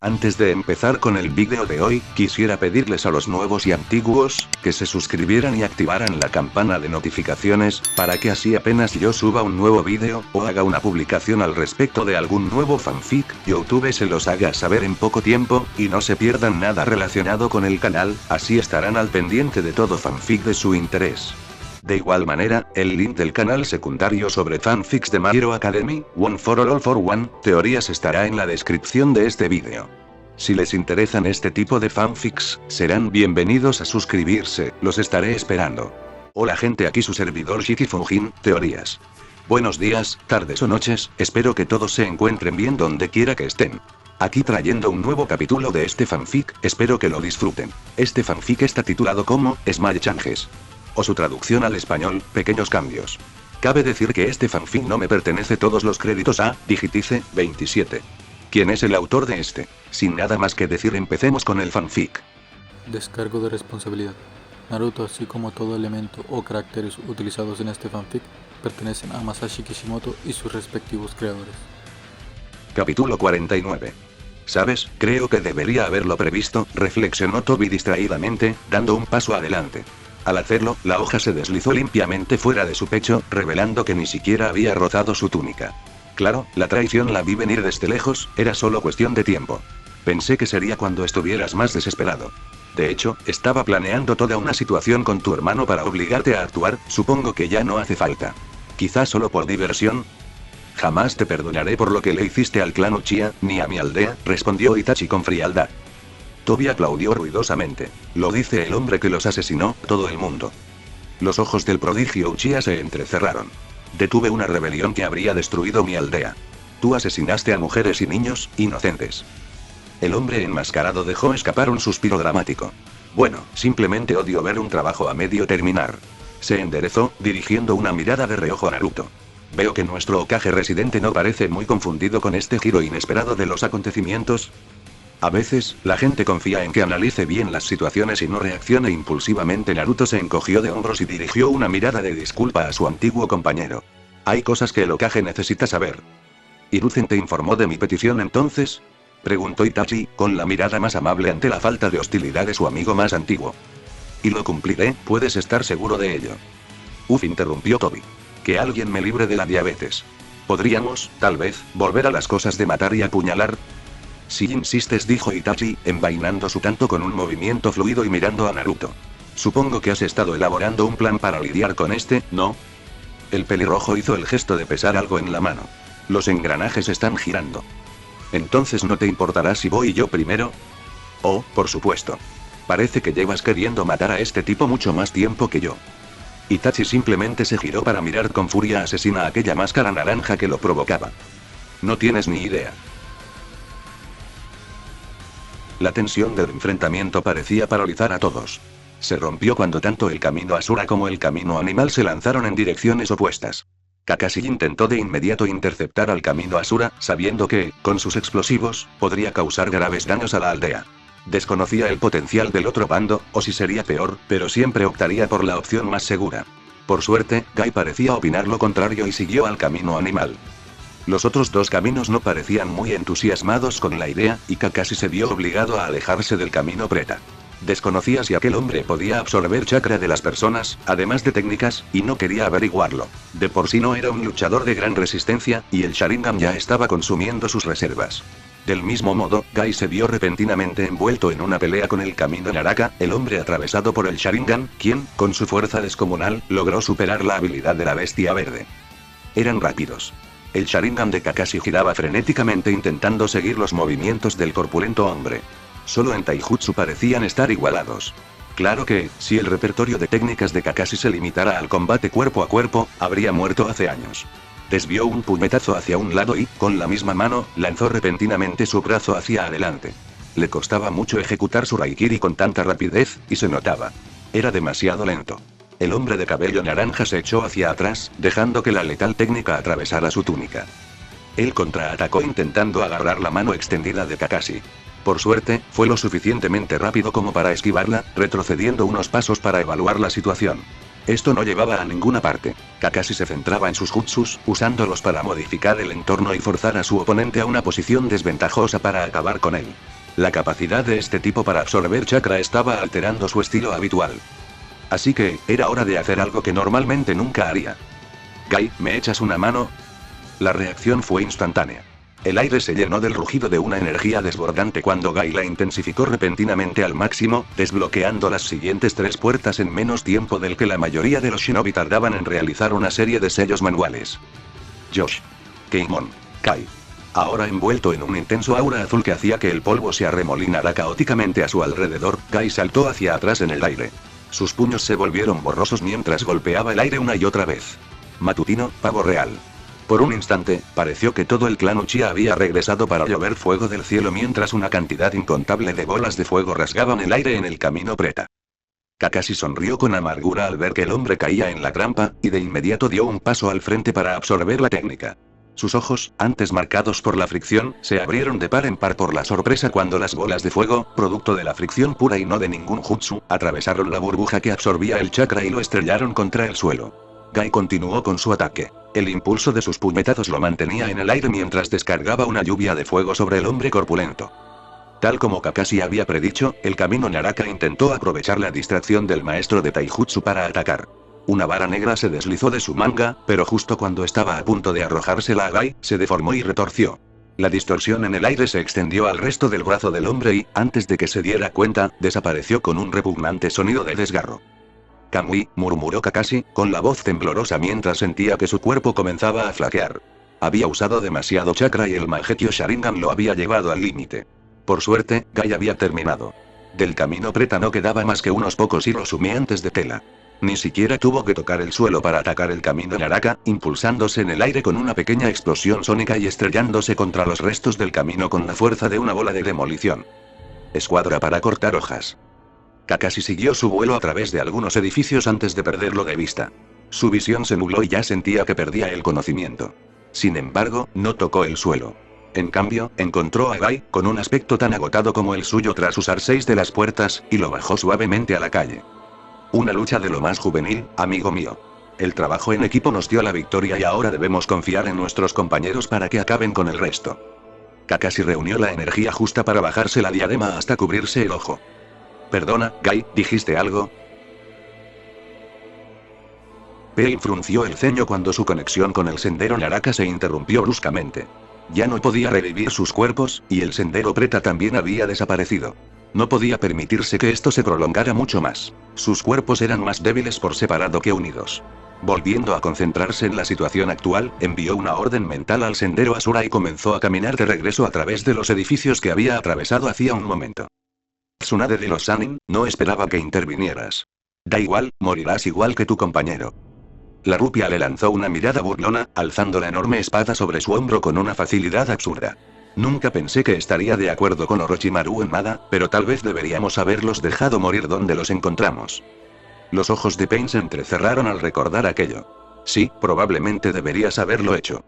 Antes de empezar con el vídeo de hoy, quisiera pedirles a los nuevos y antiguos, que se suscribieran y activaran la campana de notificaciones, para que así apenas yo suba un nuevo vídeo, o haga una publicación al respecto de algún nuevo fanfic, YouTube se los haga saber en poco tiempo, y no se pierdan nada relacionado con el canal, así estarán al pendiente de todo fanfic de su interés. De igual manera, el link del canal secundario sobre fanfics de My Hero Academy, One for All for One, teorías estará en la descripción de este vídeo. Si les interesan este tipo de fanfics, serán bienvenidos a suscribirse, los estaré esperando. Hola gente, aquí su servidor Shiki Fujin, teorías. Buenos días, tardes o noches, espero que todos se encuentren bien donde quiera que estén. Aquí trayendo un nuevo capítulo de este fanfic, espero que lo disfruten. Este fanfic está titulado como Small Changes, o su traducción al español, Pequeños Cambios. Cabe decir que este fanfic no me pertenece, todos los créditos a Digitice 27. ¿Quién es el autor de este? Sin nada más que decir, empecemos con el fanfic. Descargo de responsabilidad. Naruto, así como todo elemento o caracteres utilizados en este fanfic, pertenecen a Masashi Kishimoto y sus respectivos creadores. Capítulo 49. ¿Sabes? Creo que debería haberlo previsto, reflexionó Toby distraídamente, dando un paso adelante. Al hacerlo, la hoja se deslizó limpiamente fuera de su pecho, revelando que ni siquiera había rozado su túnica. Claro, la traición la vi venir desde lejos, era solo cuestión de tiempo. Pensé que sería cuando estuvieras más desesperado. De hecho, estaba planeando toda una situación con tu hermano para obligarte a actuar, supongo que ya no hace falta. Quizás solo por diversión. Jamás te perdonaré por lo que le hiciste al clan Uchiha, ni a mi aldea, respondió Itachi con frialdad. Toby aplaudió ruidosamente. Lo dice el hombre que los asesinó, todo el mundo. Los ojos del prodigio Uchiha se entrecerraron. Detuve una rebelión que habría destruido mi aldea. Tú asesinaste a mujeres y niños, inocentes. El hombre enmascarado dejó escapar un suspiro dramático. Bueno, simplemente odio ver un trabajo a medio terminar. Se enderezó, dirigiendo una mirada de reojo a Naruto. Veo que nuestro Hokage residente no parece muy confundido con este giro inesperado de los acontecimientos. A veces, la gente confía en que analice bien las situaciones y no reaccione impulsivamente. Naruto se encogió de hombros y dirigió una mirada de disculpa a su antiguo compañero. Hay cosas que el Hokage necesita saber. ¿Hiruzen te informó de mi petición entonces? Preguntó Itachi, con la mirada más amable ante la falta de hostilidad de su amigo más antiguo. Y lo cumpliré, puedes estar seguro de ello. Interrumpió Toby. Que alguien me libre de la diabetes. ¿Podríamos, tal vez, volver a las cosas de matar y apuñalar? Si insistes, dijo Itachi, envainando su canto con un movimiento fluido y mirando a Naruto. Supongo que has estado elaborando un plan para lidiar con este, ¿no? El pelirrojo hizo el gesto de pesar algo en la mano. Los engranajes están girando. ¿Entonces no te importará si voy yo primero? Oh, por supuesto. Parece que llevas queriendo matar a este tipo mucho más tiempo que yo. Itachi simplemente se giró para mirar con furia asesina a aquella máscara naranja que lo provocaba. No tienes ni idea. La tensión del enfrentamiento parecía paralizar a todos. Se rompió cuando tanto el camino Asura como el camino animal se lanzaron en direcciones opuestas. Kakashi intentó de inmediato interceptar al camino Asura, sabiendo que, con sus explosivos, podría causar graves daños a la aldea. Desconocía el potencial del otro bando, o si sería peor, pero siempre optaría por la opción más segura. Por suerte, Gai parecía opinar lo contrario y siguió al camino animal. Los otros dos caminos no parecían muy entusiasmados con la idea, y Kakashi se vio obligado a alejarse del camino Preta. Desconocía si aquel hombre podía absorber chakra de las personas, además de técnicas, y no quería averiguarlo. De por sí no era un luchador de gran resistencia, y el Sharingan ya estaba consumiendo sus reservas. Del mismo modo, Gai se vio repentinamente envuelto en una pelea con el camino Naraka, el hombre atravesado por el Sharingan, quien, con su fuerza descomunal, logró superar la habilidad de la bestia verde. Eran rápidos. El Sharingan de Kakashi giraba frenéticamente intentando seguir los movimientos del corpulento hombre. Solo en Taijutsu parecían estar igualados. Claro que, si el repertorio de técnicas de Kakashi se limitara al combate cuerpo a cuerpo, habría muerto hace años. Desvió un puñetazo hacia un lado y, con la misma mano, lanzó repentinamente su brazo hacia adelante. Le costaba mucho ejecutar su Raikiri con tanta rapidez, y se notaba. Era demasiado lento. El hombre de cabello naranja se echó hacia atrás, dejando que la letal técnica atravesara su túnica. Él contraatacó intentando agarrar la mano extendida de Kakashi. Por suerte, fue lo suficientemente rápido como para esquivarla, retrocediendo unos pasos para evaluar la situación. Esto no llevaba a ninguna parte. Kakashi se centraba en sus jutsus, usándolos para modificar el entorno y forzar a su oponente a una posición desventajosa para acabar con él. La capacidad de este tipo para absorber chakra estaba alterando su estilo habitual. Así que, era hora de hacer algo que normalmente nunca haría. Gai, ¿me echas una mano? La reacción fue instantánea. El aire se llenó del rugido de una energía desbordante cuando Gai la intensificó repentinamente al máximo, desbloqueando las siguientes 3 puertas en menos tiempo del que la mayoría de los shinobi tardaban en realizar una serie de sellos manuales. Josh. Keimon. Kai. Ahora envuelto en un intenso aura azul que hacía que el polvo se arremolinara caóticamente a su alrededor, Gai saltó hacia atrás en el aire. Sus puños se volvieron borrosos mientras golpeaba el aire una y otra vez. Matutino, pavo real. Por un instante, pareció que todo el clan Uchiha había regresado para llover fuego del cielo mientras una cantidad incontable de bolas de fuego rasgaban el aire en el camino preta. Kakashi sonrió con amargura al ver que el hombre caía en la trampa, y de inmediato dio un paso al frente para absorber la técnica. Sus ojos, antes marcados por la fricción, se abrieron de par en par por la sorpresa cuando las bolas de fuego, producto de la fricción pura y no de ningún jutsu, atravesaron la burbuja que absorbía el chakra y lo estrellaron contra el suelo. Gai continuó con su ataque. El impulso de sus puñetazos lo mantenía en el aire mientras descargaba una lluvia de fuego sobre el hombre corpulento. Tal como Kakashi había predicho, el camino Naraka intentó aprovechar la distracción del maestro de Taijutsu para atacar. Una vara negra se deslizó de su manga, pero justo cuando estaba a punto de arrojársela a Gai, se deformó y retorció. La distorsión en el aire se extendió al resto del brazo del hombre y, antes de que se diera cuenta, desapareció con un repugnante sonido de desgarro. Kamui, murmuró Kakashi, con la voz temblorosa mientras sentía que su cuerpo comenzaba a flaquear. Había usado demasiado chakra y el Mangekyo Sharingan lo había llevado al límite. Por suerte, Gai había terminado. Del camino preta no quedaba más que unos pocos hilos humeantes de tela. Ni siquiera tuvo que tocar el suelo para atacar el camino Naraka, impulsándose en el aire con una pequeña explosión sónica y estrellándose contra los restos del camino con la fuerza de una bola de demolición. Escuadra para cortar hojas. Kakashi siguió su vuelo a través de algunos edificios antes de perderlo de vista. Su visión se nubló y ya sentía que perdía el conocimiento. Sin embargo, no tocó el suelo. En cambio, encontró a Gai, con un aspecto tan agotado como el suyo tras usar 6 de las puertas, y lo bajó suavemente a la calle. Una lucha de lo más juvenil, amigo mío. El trabajo en equipo nos dio la victoria y ahora debemos confiar en nuestros compañeros para que acaben con el resto. Kakashi reunió la energía justa para bajarse la diadema hasta cubrirse el ojo. Perdona, Gai, ¿dijiste algo? Pain frunció el ceño cuando su conexión con el sendero Naraka se interrumpió bruscamente. Ya no podía revivir sus cuerpos, y el sendero preta también había desaparecido. No podía permitirse que esto se prolongara mucho más. Sus cuerpos eran más débiles por separado que unidos. Volviendo a concentrarse en la situación actual, envió una orden mental al sendero Asura y comenzó a caminar de regreso a través de los edificios que había atravesado hacía un momento. Tsunade de los Sanin, no esperaba que intervinieras. Da igual, morirás igual que tu compañero. La rupia le lanzó una mirada burlona, alzando la enorme espada sobre su hombro con una facilidad absurda. Nunca pensé que estaría de acuerdo con Orochimaru en nada, pero tal vez deberíamos haberlos dejado morir donde los encontramos. Los ojos de Pain se entrecerraron al recordar aquello. Sí, probablemente deberías haberlo hecho.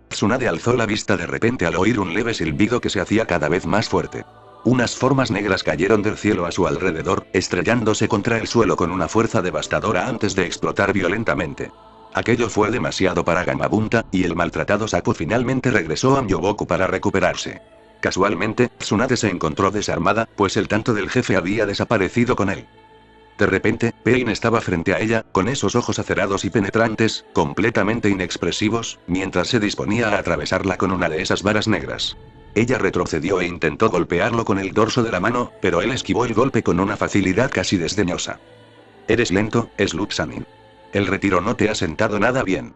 Tsunade alzó la vista de repente al oír un leve silbido que se hacía cada vez más fuerte. Unas formas negras cayeron del cielo a su alrededor, estrellándose contra el suelo con una fuerza devastadora antes de explotar violentamente. Aquello fue demasiado para Gamabunta, y el maltratado Sapo finalmente regresó a Myoboku para recuperarse. Casualmente, Tsunade se encontró desarmada, pues el tanto del jefe había desaparecido con él. De repente, Pain estaba frente a ella, con esos ojos acerados y penetrantes, completamente inexpresivos, mientras se disponía a atravesarla con una de esas varas negras. Ella retrocedió e intentó golpearlo con el dorso de la mano, pero él esquivó el golpe con una facilidad casi desdeñosa. Eres lento, Slut Sanin. El retiro no te ha sentado nada bien.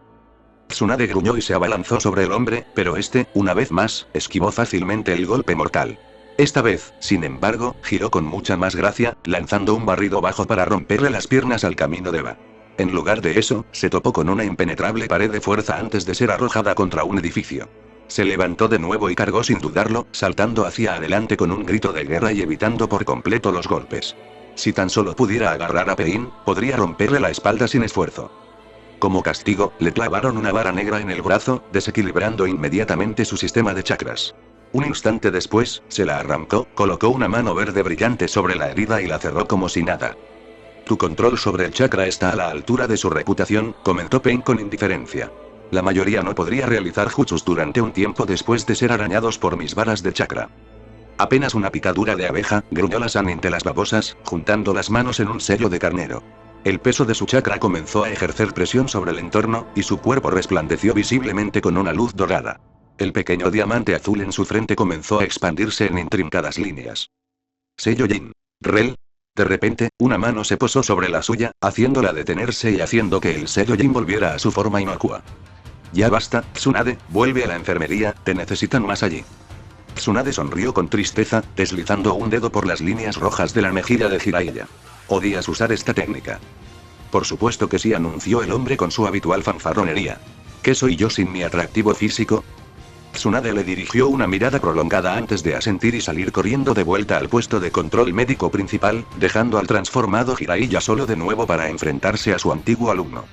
Tsunade gruñó y se abalanzó sobre el hombre, pero este, una vez más, esquivó fácilmente el golpe mortal. Esta vez, sin embargo, giró con mucha más gracia, lanzando un barrido bajo para romperle las piernas al camino de Eva. En lugar de eso, se topó con una impenetrable pared de fuerza antes de ser arrojada contra un edificio. Se levantó de nuevo y cargó sin dudarlo, saltando hacia adelante con un grito de guerra y evitando por completo los golpes. Si tan solo pudiera agarrar a Pain, podría romperle la espalda sin esfuerzo. Como castigo, le clavaron una vara negra en el brazo, desequilibrando inmediatamente su sistema de chakras. Un instante después, se la arrancó, colocó una mano verde brillante sobre la herida y la cerró como si nada. Tu control sobre el chakra está a la altura de su reputación, comentó Pain con indiferencia. La mayoría no podría realizar jutsus durante un tiempo después de ser arañados por mis varas de chakra. Apenas una picadura de abeja, gruñó la San entre las babosas, juntando las manos en un sello de carnero. El peso de su chakra comenzó a ejercer presión sobre el entorno, y su cuerpo resplandeció visiblemente con una luz dorada. El pequeño diamante azul en su frente comenzó a expandirse en intrincadas líneas. Sello Jin. Rel. De repente, una mano se posó sobre la suya, haciéndola detenerse y haciendo que el sello Jin volviera a su forma inocua. Ya basta, Tsunade, vuelve a la enfermería, te necesitan más allí. Tsunade sonrió con tristeza, deslizando un dedo por las líneas rojas de la mejilla de Jiraiya. ¿Odias usar esta técnica? Por supuesto que sí, anunció el hombre con su habitual fanfarronería. ¿Qué soy yo sin mi atractivo físico? Tsunade le dirigió una mirada prolongada antes de asentir y salir corriendo de vuelta al puesto de control médico principal, dejando al transformado Jiraiya solo de nuevo para enfrentarse a su antiguo alumno.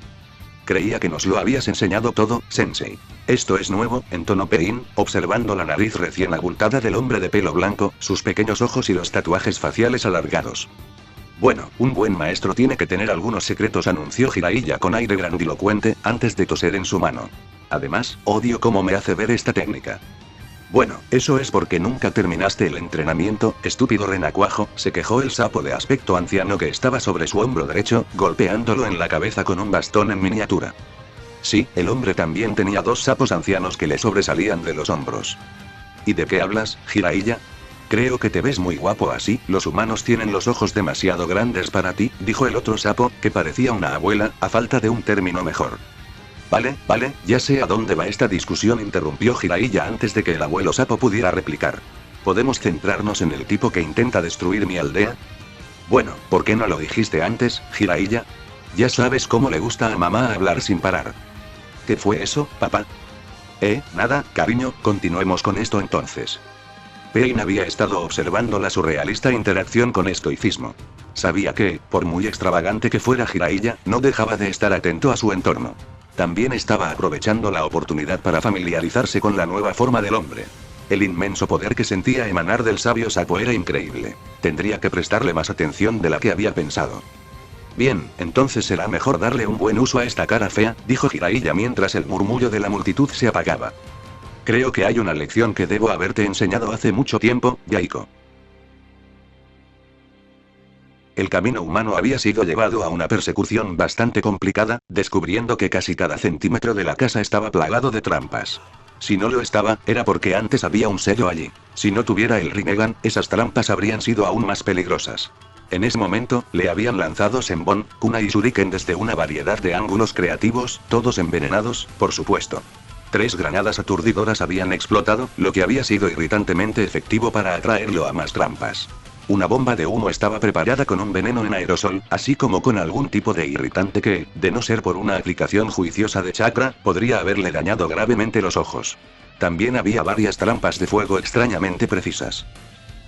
Creía que nos lo habías enseñado todo, Sensei. Esto es nuevo, entonó Pain, observando la nariz recién abultada del hombre de pelo blanco, sus pequeños ojos y los tatuajes faciales alargados. Bueno, un buen maestro tiene que tener algunos secretos, anunció Jiraiya con aire grandilocuente, antes de toser en su mano. Además, odio cómo me hace ver esta técnica. Bueno, eso es porque nunca terminaste el entrenamiento, estúpido renacuajo, se quejó el sapo de aspecto anciano que estaba sobre su hombro derecho, golpeándolo en la cabeza con un bastón en miniatura. Sí, el hombre también tenía dos sapos ancianos que le sobresalían de los hombros. ¿Y de qué hablas, Jiraiya? Creo que te ves muy guapo así, los humanos tienen los ojos demasiado grandes para ti, dijo el otro sapo, que parecía una abuela, a falta de un término mejor. Vale, ya sé a dónde va esta discusión, interrumpió Jiraiya antes de que el abuelo sapo pudiera replicar. ¿Podemos centrarnos en el tipo que intenta destruir mi aldea? Bueno, ¿por qué no lo dijiste antes, Jiraiya? Ya sabes cómo le gusta a mamá hablar sin parar. ¿Qué fue eso, papá? Nada, cariño, continuemos con esto entonces. Pain había estado observando la surrealista interacción con estoicismo. Sabía que, por muy extravagante que fuera Jiraiya, no dejaba de estar atento a su entorno. También estaba aprovechando la oportunidad para familiarizarse con la nueva forma del hombre. El inmenso poder que sentía emanar del sabio sapo era increíble. Tendría que prestarle más atención de la que había pensado. Bien, entonces será mejor darle un buen uso a esta cara fea, dijo Jiraiya mientras el murmullo de la multitud se apagaba. Creo que hay una lección que debo haberte enseñado hace mucho tiempo, Yaiko. El camino humano había sido llevado a una persecución bastante complicada, descubriendo que casi cada centímetro de la casa estaba plagado de trampas. Si no lo estaba, era porque antes había un sello allí. Si no tuviera el Rinnegan, esas trampas habrían sido aún más peligrosas. En ese momento, le habían lanzado Senbon, Kunai y Shuriken desde una variedad de ángulos creativos, todos envenenados, por supuesto. 3 granadas aturdidoras habían explotado, lo que había sido irritantemente efectivo para atraerlo a más trampas. Una bomba de humo estaba preparada con un veneno en aerosol, así como con algún tipo de irritante que, de no ser por una aplicación juiciosa de chakra, podría haberle dañado gravemente los ojos. También había varias trampas de fuego extrañamente precisas.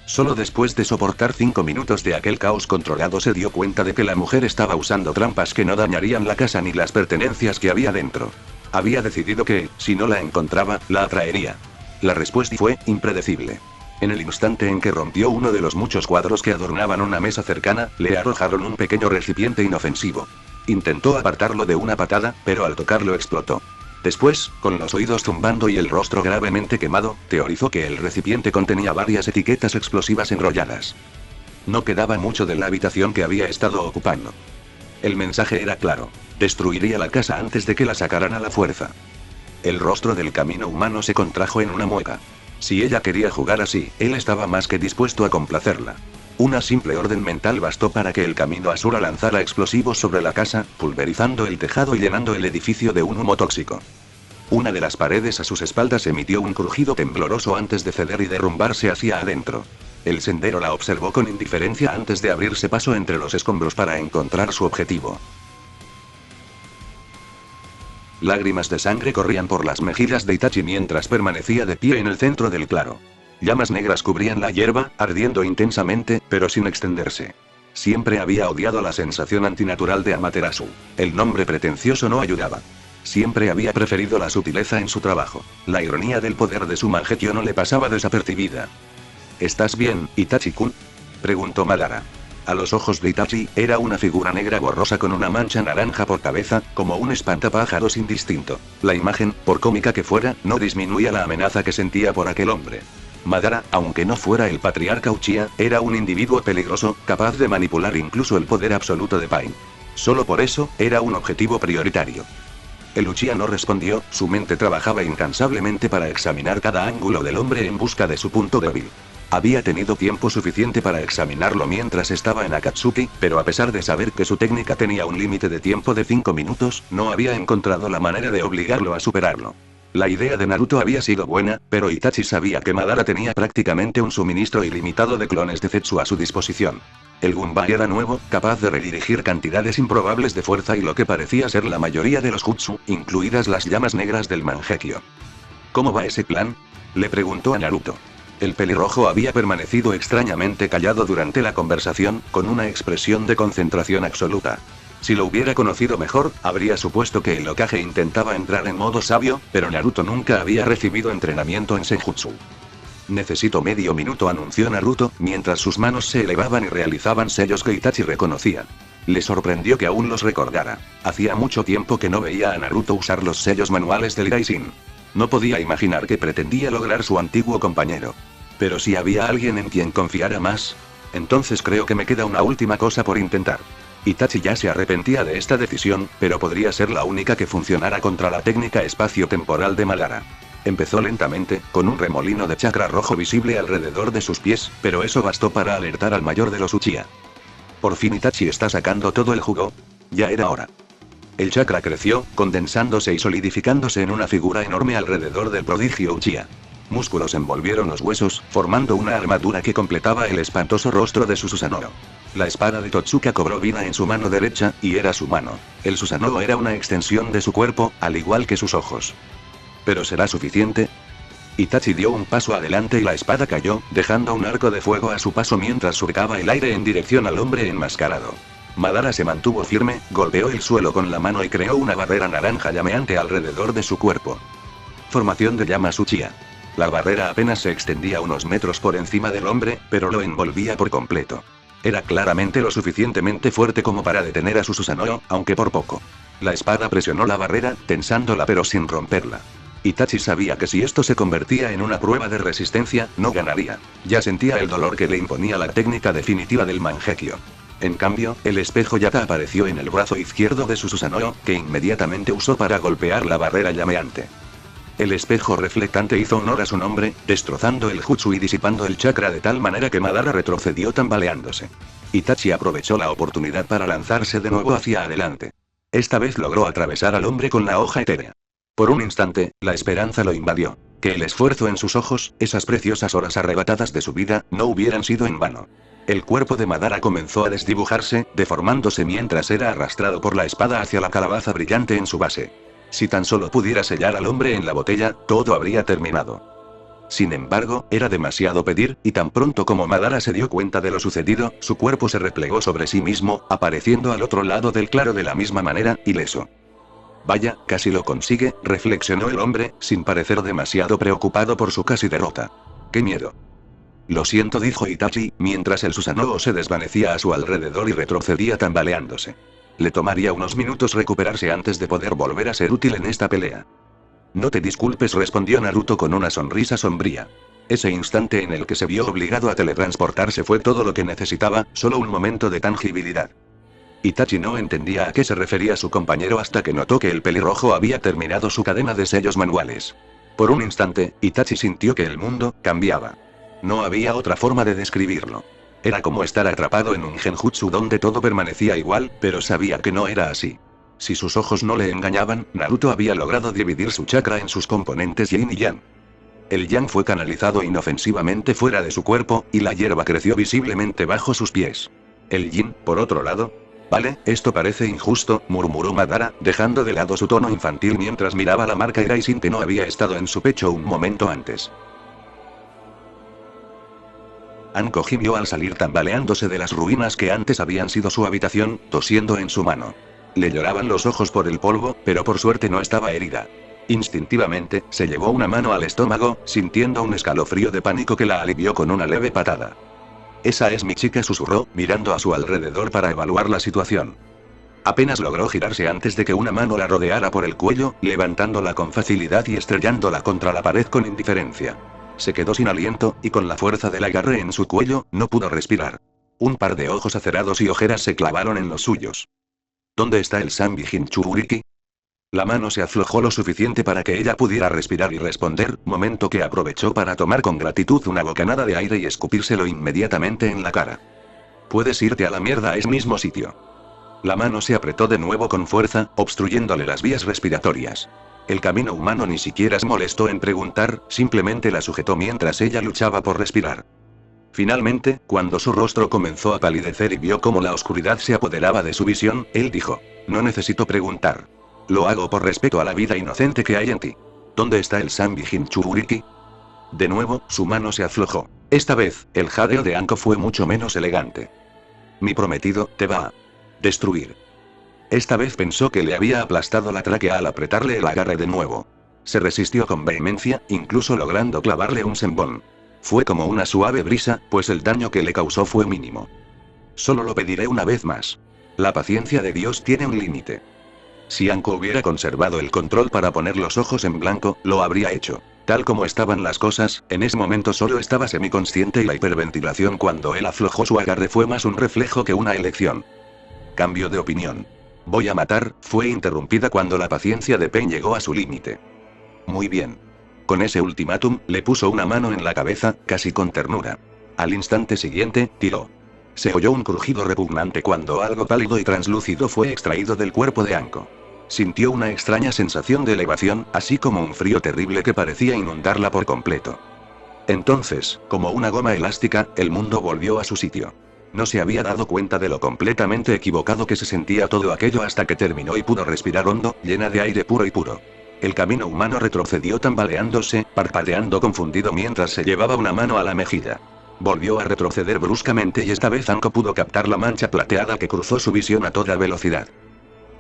Solo después de soportar 5 minutos de aquel caos controlado se dio cuenta de que la mujer estaba usando trampas que no dañarían la casa ni las pertenencias que había dentro. Había decidido que, si no la encontraba, la atraería. La respuesta fue impredecible. En el instante en que rompió uno de los muchos cuadros que adornaban una mesa cercana, le arrojaron un pequeño recipiente inofensivo. Intentó apartarlo de una patada, pero al tocarlo explotó. Después, con los oídos zumbando y el rostro gravemente quemado, teorizó que el recipiente contenía varias etiquetas explosivas enrolladas. No quedaba mucho de la habitación que había estado ocupando. El mensaje era claro: destruiría la casa antes de que la sacaran a la fuerza. El rostro del camino humano se contrajo en una mueca. Si ella quería jugar así, él estaba más que dispuesto a complacerla. Una simple orden mental bastó para que el camino Asura lanzara explosivos sobre la casa, pulverizando el tejado y llenando el edificio de un humo tóxico. Una de las paredes a sus espaldas emitió un crujido tembloroso antes de ceder y derrumbarse hacia adentro. El sendero la observó con indiferencia antes de abrirse paso entre los escombros para encontrar su objetivo. Lágrimas de sangre corrían por las mejillas de Itachi mientras permanecía de pie en el centro del claro. Llamas negras cubrían la hierba, ardiendo intensamente, pero sin extenderse. Siempre había odiado la sensación antinatural de Amaterasu. El nombre pretencioso no ayudaba. Siempre había preferido la sutileza en su trabajo. La ironía del poder de su Mangekyō no le pasaba desapercibida. ¿Estás bien, Itachi-kun?, preguntó Madara. A los ojos de Itachi, era una figura negra borrosa con una mancha naranja por cabeza, como un espantapájaros indistinto. La imagen, por cómica que fuera, no disminuía la amenaza que sentía por aquel hombre. Madara, aunque no fuera el patriarca Uchiha, era un individuo peligroso, capaz de manipular incluso el poder absoluto de Pain. Solo por eso, era un objetivo prioritario. El Uchiha no respondió, su mente trabajaba incansablemente para examinar cada ángulo del hombre en busca de su punto débil. Había tenido tiempo suficiente para examinarlo mientras estaba en Akatsuki, pero a pesar de saber que su técnica tenía un límite de tiempo de 5 minutos, no había encontrado la manera de obligarlo a superarlo. La idea de Naruto había sido buena, pero Itachi sabía que Madara tenía prácticamente un suministro ilimitado de clones de Zetsu a su disposición. El Gunbai era nuevo, capaz de redirigir cantidades improbables de fuerza y lo que parecía ser la mayoría de los jutsu, incluidas las llamas negras del Mangekyo. ¿Cómo va ese plan?, le preguntó a Naruto. El pelirrojo había permanecido extrañamente callado durante la conversación, con una expresión de concentración absoluta. Si lo hubiera conocido mejor, habría supuesto que el Hokage intentaba entrar en modo sabio, pero Naruto nunca había recibido entrenamiento en Senjutsu. Necesito medio minuto, anunció Naruto, mientras sus manos se elevaban y realizaban sellos que Itachi reconocía. Le sorprendió que aún los recordara. Hacía mucho tiempo que no veía a Naruto usar los sellos manuales del Raijin. No podía imaginar qué pretendía lograr su antiguo compañero. Pero si había alguien en quien confiara más, entonces creo que me queda una última cosa por intentar. Itachi ya se arrepentía de esta decisión, pero podría ser la única que funcionara contra la técnica espacio-temporal de Madara. Empezó lentamente, con un remolino de chakra rojo visible alrededor de sus pies, pero eso bastó para alertar al mayor de los Uchiha. Por fin Itachi está sacando todo el jugo. Ya era hora. El chakra creció, condensándose y solidificándose en una figura enorme alrededor del prodigio Uchiha. Músculos envolvieron los huesos, formando una armadura que completaba el espantoso rostro de su Susanoo. La espada de Totsuka cobró vida en su mano derecha, y era su mano. El Susanoo era una extensión de su cuerpo, al igual que sus ojos. ¿Pero será suficiente? Itachi dio un paso adelante y la espada cayó, dejando un arco de fuego a su paso mientras surcaba el aire en dirección al hombre enmascarado. Madara se mantuvo firme, golpeó el suelo con la mano y creó una barrera naranja llameante alrededor de su cuerpo. Formación de llamas Uchiha. La barrera apenas se extendía unos metros por encima del hombre, pero lo envolvía por completo. Era claramente lo suficientemente fuerte como para detener a su Susanoo, aunque por poco. La espada presionó la barrera, tensándola pero sin romperla. Itachi sabía que si esto se convertía en una prueba de resistencia, no ganaría. Ya sentía el dolor que le imponía la técnica definitiva del Mangekyo. En cambio, el espejo Yata apareció en el brazo izquierdo de su Susanoo, que inmediatamente usó para golpear la barrera llameante. El espejo reflectante hizo honor a su nombre, destrozando el jutsu y disipando el chakra de tal manera que Madara retrocedió tambaleándose. Itachi aprovechó la oportunidad para lanzarse de nuevo hacia adelante. Esta vez logró atravesar al hombre con la hoja etérea. Por un instante, la esperanza lo invadió. Que el esfuerzo en sus ojos, esas preciosas horas arrebatadas de su vida, no hubieran sido en vano. El cuerpo de Madara comenzó a desdibujarse, deformándose mientras era arrastrado por la espada hacia la calabaza brillante en su base. Si tan solo pudiera sellar al hombre en la botella, todo habría terminado. Sin embargo, era demasiado pedir, y tan pronto como Madara se dio cuenta de lo sucedido, su cuerpo se replegó sobre sí mismo, apareciendo al otro lado del claro de la misma manera, ileso. Vaya, casi lo consigue, reflexionó el hombre, sin parecer demasiado preocupado por su casi derrota. ¡Qué miedo! Lo siento, dijo Itachi, mientras el Susanoo se desvanecía a su alrededor y retrocedía tambaleándose. Le tomaría unos minutos recuperarse antes de poder volver a ser útil en esta pelea. No te disculpes, respondió Naruto con una sonrisa sombría. Ese instante en el que se vio obligado a teletransportarse fue todo lo que necesitaba, solo un momento de tangibilidad. Itachi no entendía a qué se refería su compañero hasta que notó que el pelirrojo había terminado su cadena de sellos manuales. Por un instante, Itachi sintió que el mundo cambiaba. No había otra forma de describirlo. Era como estar atrapado en un genjutsu donde todo permanecía igual, pero sabía que no era así. Si sus ojos no le engañaban, Naruto había logrado dividir su chakra en sus componentes yin y yang. El yang fue canalizado inofensivamente fuera de su cuerpo, y la hierba creció visiblemente bajo sus pies. El yin, por otro lado... Vale, esto parece injusto, murmuró Madara, dejando de lado su tono infantil mientras miraba la marca Iraisin que no había estado en su pecho un momento antes. Anko gimió al salir tambaleándose de las ruinas que antes habían sido su habitación, tosiendo en su mano. Le lloraban los ojos por el polvo, pero por suerte no estaba herida. Instintivamente, se llevó una mano al estómago, sintiendo un escalofrío de pánico que la alivió con una leve patada. Esa es mi chica, susurró, mirando a su alrededor para evaluar la situación. Apenas logró girarse antes de que una mano la rodeara por el cuello, levantándola con facilidad y estrellándola contra la pared con indiferencia. Se quedó sin aliento, y con la fuerza del agarre en su cuello, no pudo respirar. Un par de ojos acerados y ojeras se clavaron en los suyos. ¿Dónde está el Sanbi Jinchuriki? La mano se aflojó lo suficiente para que ella pudiera respirar y responder, momento que aprovechó para tomar con gratitud una bocanada de aire y escupírselo inmediatamente en la cara. Puedes irte a la mierda a ese mismo sitio. La mano se apretó de nuevo con fuerza, obstruyéndole las vías respiratorias. El camino humano ni siquiera se molestó en preguntar, simplemente la sujetó mientras ella luchaba por respirar. Finalmente, cuando su rostro comenzó a palidecer y vio cómo la oscuridad se apoderaba de su visión, él dijo: no necesito preguntar. Lo hago por respeto a la vida inocente que hay en ti. ¿Dónde está el Sanbi Jinchuriki? De nuevo, su mano se aflojó. Esta vez, el jadeo de Anko fue mucho menos elegante. Mi prometido, te va a destruir. Esta vez pensó que le había aplastado la tráquea al apretarle el agarre de nuevo. Se resistió con vehemencia, incluso logrando clavarle un sembón. Fue como una suave brisa, pues el daño que le causó fue mínimo. Solo lo pediré una vez más. La paciencia de Dios tiene un límite. Si Anko hubiera conservado el control para poner los ojos en blanco, lo habría hecho. Tal como estaban las cosas, en ese momento solo estaba semiconsciente y la hiperventilación cuando él aflojó su agarre fue más un reflejo que una elección. Cambio de opinión. Voy a matar, fue interrumpida cuando la paciencia de Pain llegó a su límite. Muy bien. Con ese ultimátum, le puso una mano en la cabeza, casi con ternura. Al instante siguiente, tiró. Se oyó un crujido repugnante cuando algo pálido y translúcido fue extraído del cuerpo de Anko. Sintió una extraña sensación de elevación, así como un frío terrible que parecía inundarla por completo. Entonces, como una goma elástica, el mundo volvió a su sitio. No se había dado cuenta de lo completamente equivocado que se sentía todo aquello hasta que terminó y pudo respirar hondo, llena de aire puro y puro. El camino humano retrocedió tambaleándose, parpadeando confundido mientras se llevaba una mano a la mejilla. Volvió a retroceder bruscamente y esta vez Anko pudo captar la mancha plateada que cruzó su visión a toda velocidad.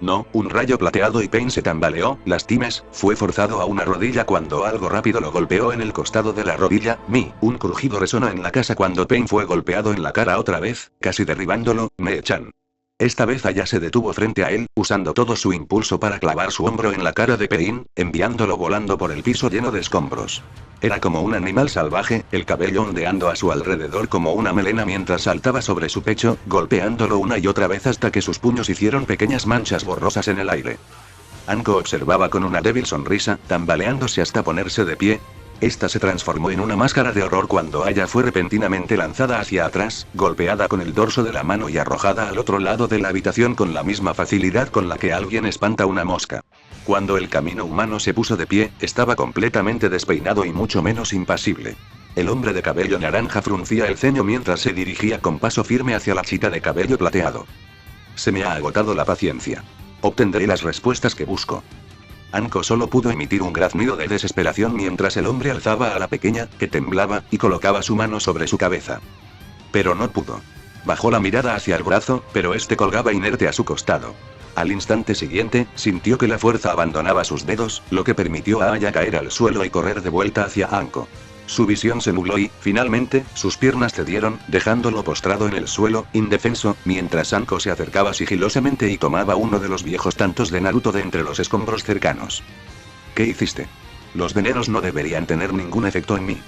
No, un rayo plateado y Pain se tambaleó, lastimes, fue forzado a una rodilla cuando algo rápido lo golpeó en el costado de la rodilla, un crujido resonó en la casa cuando Pain fue golpeado en la cara otra vez, casi derribándolo, Mee-chan. Esta vez Aya se detuvo frente a él, usando todo su impulso para clavar su hombro en la cara de Pain, enviándolo volando por el piso lleno de escombros. Era como un animal salvaje, el cabello ondeando a su alrededor como una melena mientras saltaba sobre su pecho, golpeándolo una y otra vez hasta que sus puños hicieron pequeñas manchas borrosas en el aire. Anko observaba con una débil sonrisa, tambaleándose hasta ponerse de pie. Esta se transformó en una máscara de horror cuando Aya fue repentinamente lanzada hacia atrás, golpeada con el dorso de la mano y arrojada al otro lado de la habitación con la misma facilidad con la que alguien espanta una mosca. Cuando el camino humano se puso de pie, estaba completamente despeinado y mucho menos impasible. El hombre de cabello naranja fruncía el ceño mientras se dirigía con paso firme hacia la chica de cabello plateado. Se me ha agotado la paciencia. Obtendré las respuestas que busco. Anko solo pudo emitir un graznido de desesperación mientras el hombre alzaba a la pequeña, que temblaba, y colocaba su mano sobre su cabeza. Pero no pudo. Bajó la mirada hacia el brazo, pero este colgaba inerte a su costado. Al instante siguiente, sintió que la fuerza abandonaba sus dedos, lo que permitió a Aya caer al suelo y correr de vuelta hacia Anko. Su visión se nubló y, finalmente, sus piernas cedieron, dejándolo postrado en el suelo, indefenso, mientras Anko se acercaba sigilosamente y tomaba uno de los viejos tantos de Naruto de entre los escombros cercanos. ¿Qué hiciste? Los venenos no deberían tener ningún efecto en mí.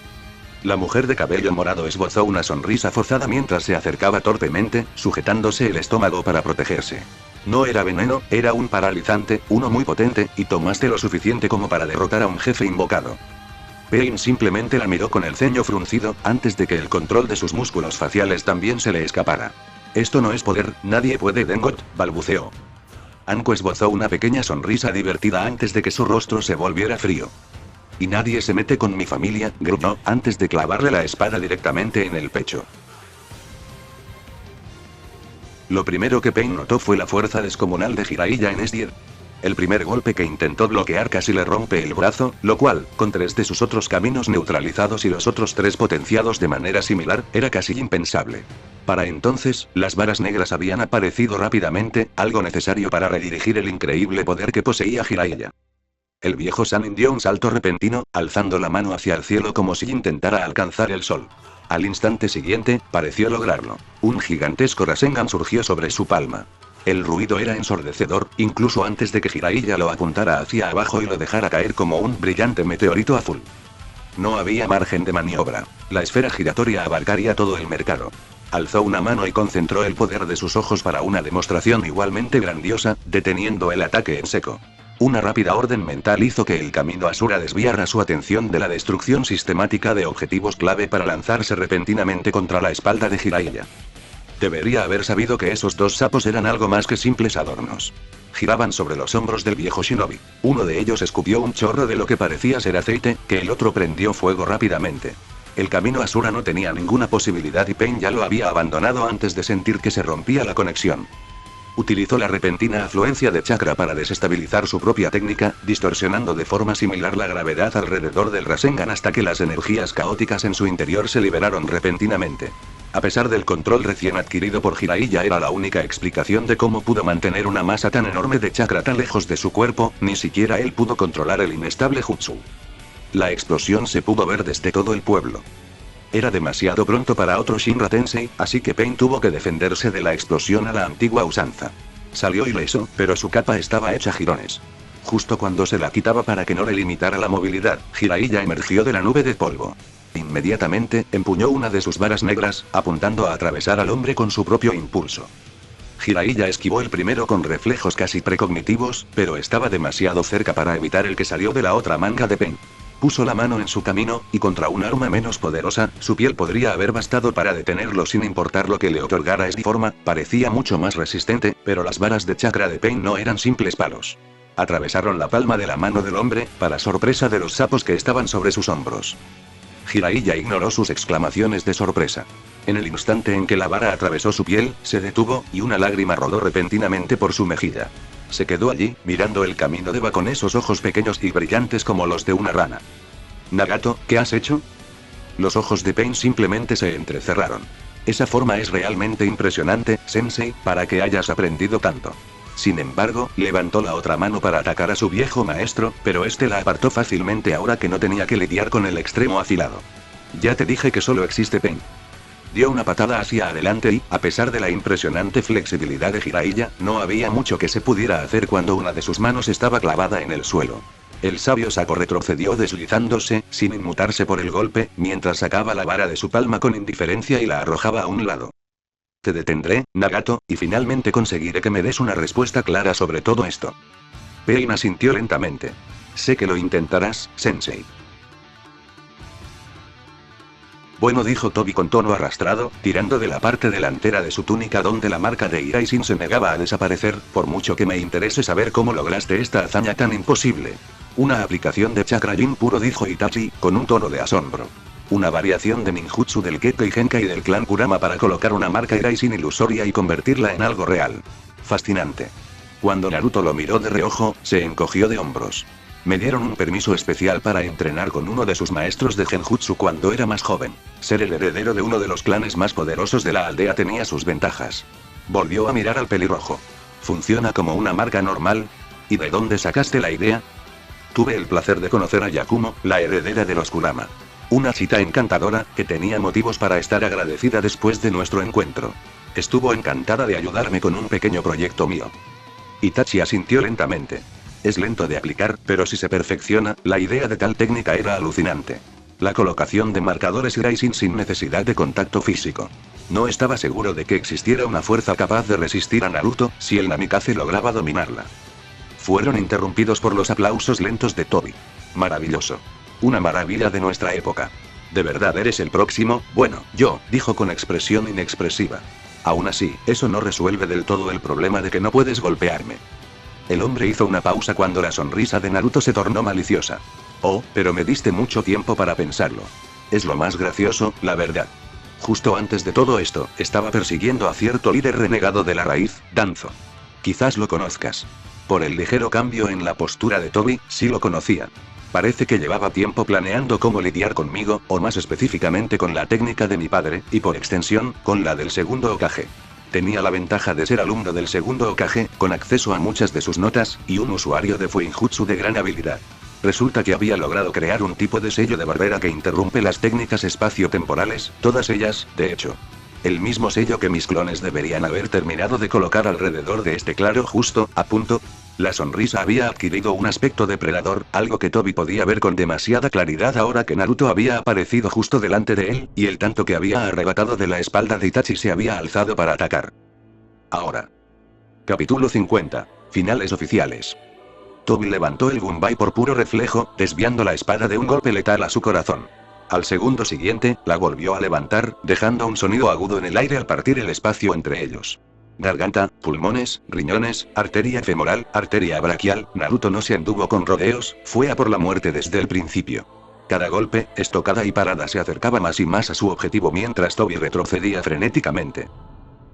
La mujer de cabello morado esbozó una sonrisa forzada mientras se acercaba torpemente, sujetándose el estómago para protegerse. No era veneno, era un paralizante, uno muy potente, y tomaste lo suficiente como para derrotar a un jefe invocado. Pain simplemente la miró con el ceño fruncido, antes de que el control de sus músculos faciales también se le escapara. Esto no es poder, nadie puede, Dengot, balbuceó. Anko esbozó una pequeña sonrisa divertida antes de que su rostro se volviera frío. Y nadie se mete con mi familia, gruñó, antes de clavarle la espada directamente en el pecho. Lo primero que Pain notó fue la fuerza descomunal de Jiraiya en S10. El primer golpe que intentó bloquear casi le rompe el brazo, lo cual, con 3 de sus otros caminos neutralizados y los otros 3 potenciados de manera similar, era casi impensable. Para entonces, las varas negras habían aparecido rápidamente, algo necesario para redirigir el increíble poder que poseía Jiraiya. El viejo Sanin dio un salto repentino, alzando la mano hacia el cielo como si intentara alcanzar el sol. Al instante siguiente, pareció lograrlo. Un gigantesco Rasengan surgió sobre su palma. El ruido era ensordecedor, incluso antes de que Jiraiya lo apuntara hacia abajo y lo dejara caer como un brillante meteorito azul. No había margen de maniobra. La esfera giratoria abarcaría todo el mercado. Alzó una mano y concentró el poder de sus ojos para una demostración igualmente grandiosa, deteniendo el ataque en seco. Una rápida orden mental hizo que el Camino Asura desviara su atención de la destrucción sistemática de objetivos clave para lanzarse repentinamente contra la espalda de Jiraiya. Debería haber sabido que esos dos sapos eran algo más que simples adornos. Giraban sobre los hombros del viejo shinobi. Uno de ellos escupió un chorro de lo que parecía ser aceite, que el otro prendió fuego rápidamente. El Camino Asura no tenía ninguna posibilidad y Pain ya lo había abandonado antes de sentir que se rompía la conexión. Utilizó la repentina afluencia de chakra para desestabilizar su propia técnica, distorsionando de forma similar la gravedad alrededor del Rasengan hasta que las energías caóticas en su interior se liberaron repentinamente. A pesar del control recién adquirido por Jiraiya, era la única explicación de cómo pudo mantener una masa tan enorme de chakra tan lejos de su cuerpo, ni siquiera él pudo controlar el inestable jutsu. La explosión se pudo ver desde todo el pueblo. Era demasiado pronto para otro Shinra Tensei, así que Pain tuvo que defenderse de la explosión a la antigua usanza. Salió ileso, pero su capa estaba hecha jirones. Justo cuando se la quitaba para que no le limitara la movilidad, Jiraiya emergió de la nube de polvo. Inmediatamente, empuñó una de sus varas negras, apuntando a atravesar al hombre con su propio impulso. Jiraiya esquivó el primero con reflejos casi precognitivos, pero estaba demasiado cerca para evitar el que salió de la otra manga de Pain. Puso la mano en su camino, y contra un arma menos poderosa, su piel podría haber bastado para detenerlo sin importar lo que le otorgara esa forma. Parecía mucho más resistente, pero las varas de chakra de Pain no eran simples palos. Atravesaron la palma de la mano del hombre, para sorpresa de los sapos que estaban sobre sus hombros. Jiraiya ignoró sus exclamaciones de sorpresa. En el instante en que la vara atravesó su piel, se detuvo, y una lágrima rodó repentinamente por su mejilla. Se quedó allí, mirando el camino de Eva con esos ojos pequeños y brillantes como los de una rana. «Nagato, ¿qué has hecho?» Los ojos de Pain simplemente se entrecerraron. «Esa forma es realmente impresionante, Sensei, para que hayas aprendido tanto». Sin embargo, levantó la otra mano para atacar a su viejo maestro, pero este la apartó fácilmente ahora que no tenía que lidiar con el extremo afilado. «Ya te dije que solo existe Pain». Dio una patada hacia adelante y, a pesar de la impresionante flexibilidad de Jiraiya, no había mucho que se pudiera hacer cuando una de sus manos estaba clavada en el suelo. El sabio sapo retrocedió deslizándose, sin inmutarse por el golpe, mientras sacaba la vara de su palma con indiferencia y la arrojaba a un lado. «Te detendré, Nagato, y finalmente conseguiré que me des una respuesta clara sobre todo esto». Pain asintió lentamente. «Sé que lo intentarás, Sensei». «Bueno», dijo Tobi con tono arrastrado, tirando de la parte delantera de su túnica donde la marca de Iraisin se negaba a desaparecer, «por mucho que me interese saber cómo lograste esta hazaña tan imposible». «Una aplicación de chakra Jin puro», dijo Itachi, con un tono de asombro. «Una variación de ninjutsu del Kekkei Genkai del clan Kurama para colocar una marca Iraisin ilusoria y convertirla en algo real. Fascinante». Cuando Naruto lo miró de reojo, se encogió de hombros. «Me dieron un permiso especial para entrenar con uno de sus maestros de Genjutsu cuando era más joven. Ser el heredero de uno de los clanes más poderosos de la aldea tenía sus ventajas». Volvió a mirar al pelirrojo. «¿Funciona como una marca normal? ¿Y de dónde sacaste la idea?» «Tuve el placer de conocer a Yakumo, la heredera de los Kurama. Una chita encantadora, que tenía motivos para estar agradecida después de nuestro encuentro. Estuvo encantada de ayudarme con un pequeño proyecto mío». Itachi asintió lentamente. «Es lento de aplicar, pero si se perfecciona, la idea de tal técnica era alucinante. La colocación de marcadores Iraisin sin necesidad de contacto físico. No estaba seguro de que existiera una fuerza capaz de resistir a Naruto, si el Namikaze lograba dominarla». Fueron interrumpidos por los aplausos lentos de Tobi. «Maravilloso. Una maravilla de nuestra época. ¿De verdad eres el próximo? Bueno, yo», dijo con expresión inexpresiva. «Aún así, eso no resuelve del todo el problema de que no puedes golpearme». El hombre hizo una pausa cuando la sonrisa de Naruto se tornó maliciosa. «Oh, pero me diste mucho tiempo para pensarlo. Es lo más gracioso, la verdad. Justo antes de todo esto, estaba persiguiendo a cierto líder renegado de la raíz, Danzo. Quizás lo conozcas». Por el ligero cambio en la postura de Tobi, sí lo conocía. Parece que llevaba tiempo planeando cómo lidiar conmigo, o más específicamente con la técnica de mi padre, y por extensión, con la del segundo Hokage. Tenía la ventaja de ser alumno del segundo Hokage, con acceso a muchas de sus notas, y un usuario de Fuinjutsu de gran habilidad. Resulta que había logrado crear un tipo de sello de barrera que interrumpe las técnicas espacio-temporales, todas ellas, de hecho. El mismo sello que mis clones deberían haber terminado de colocar alrededor de este claro justo, a punto. La sonrisa había adquirido un aspecto depredador, algo que Tobi podía ver con demasiada claridad ahora que Naruto había aparecido justo delante de él, y el tanto que había arrebatado de la espalda de Itachi se había alzado para atacar. Ahora. Capítulo 50. Finales oficiales. Tobi levantó el Gunbai por puro reflejo, desviando la espada de un golpe letal a su corazón. Al segundo siguiente, la volvió a levantar, dejando un sonido agudo en el aire al partir el espacio entre ellos. Garganta, pulmones, riñones, arteria femoral, arteria braquial, Naruto no se anduvo con rodeos, fue a por la muerte desde el principio. Cada golpe, estocada y parada se acercaba más y más a su objetivo mientras Tobi retrocedía frenéticamente.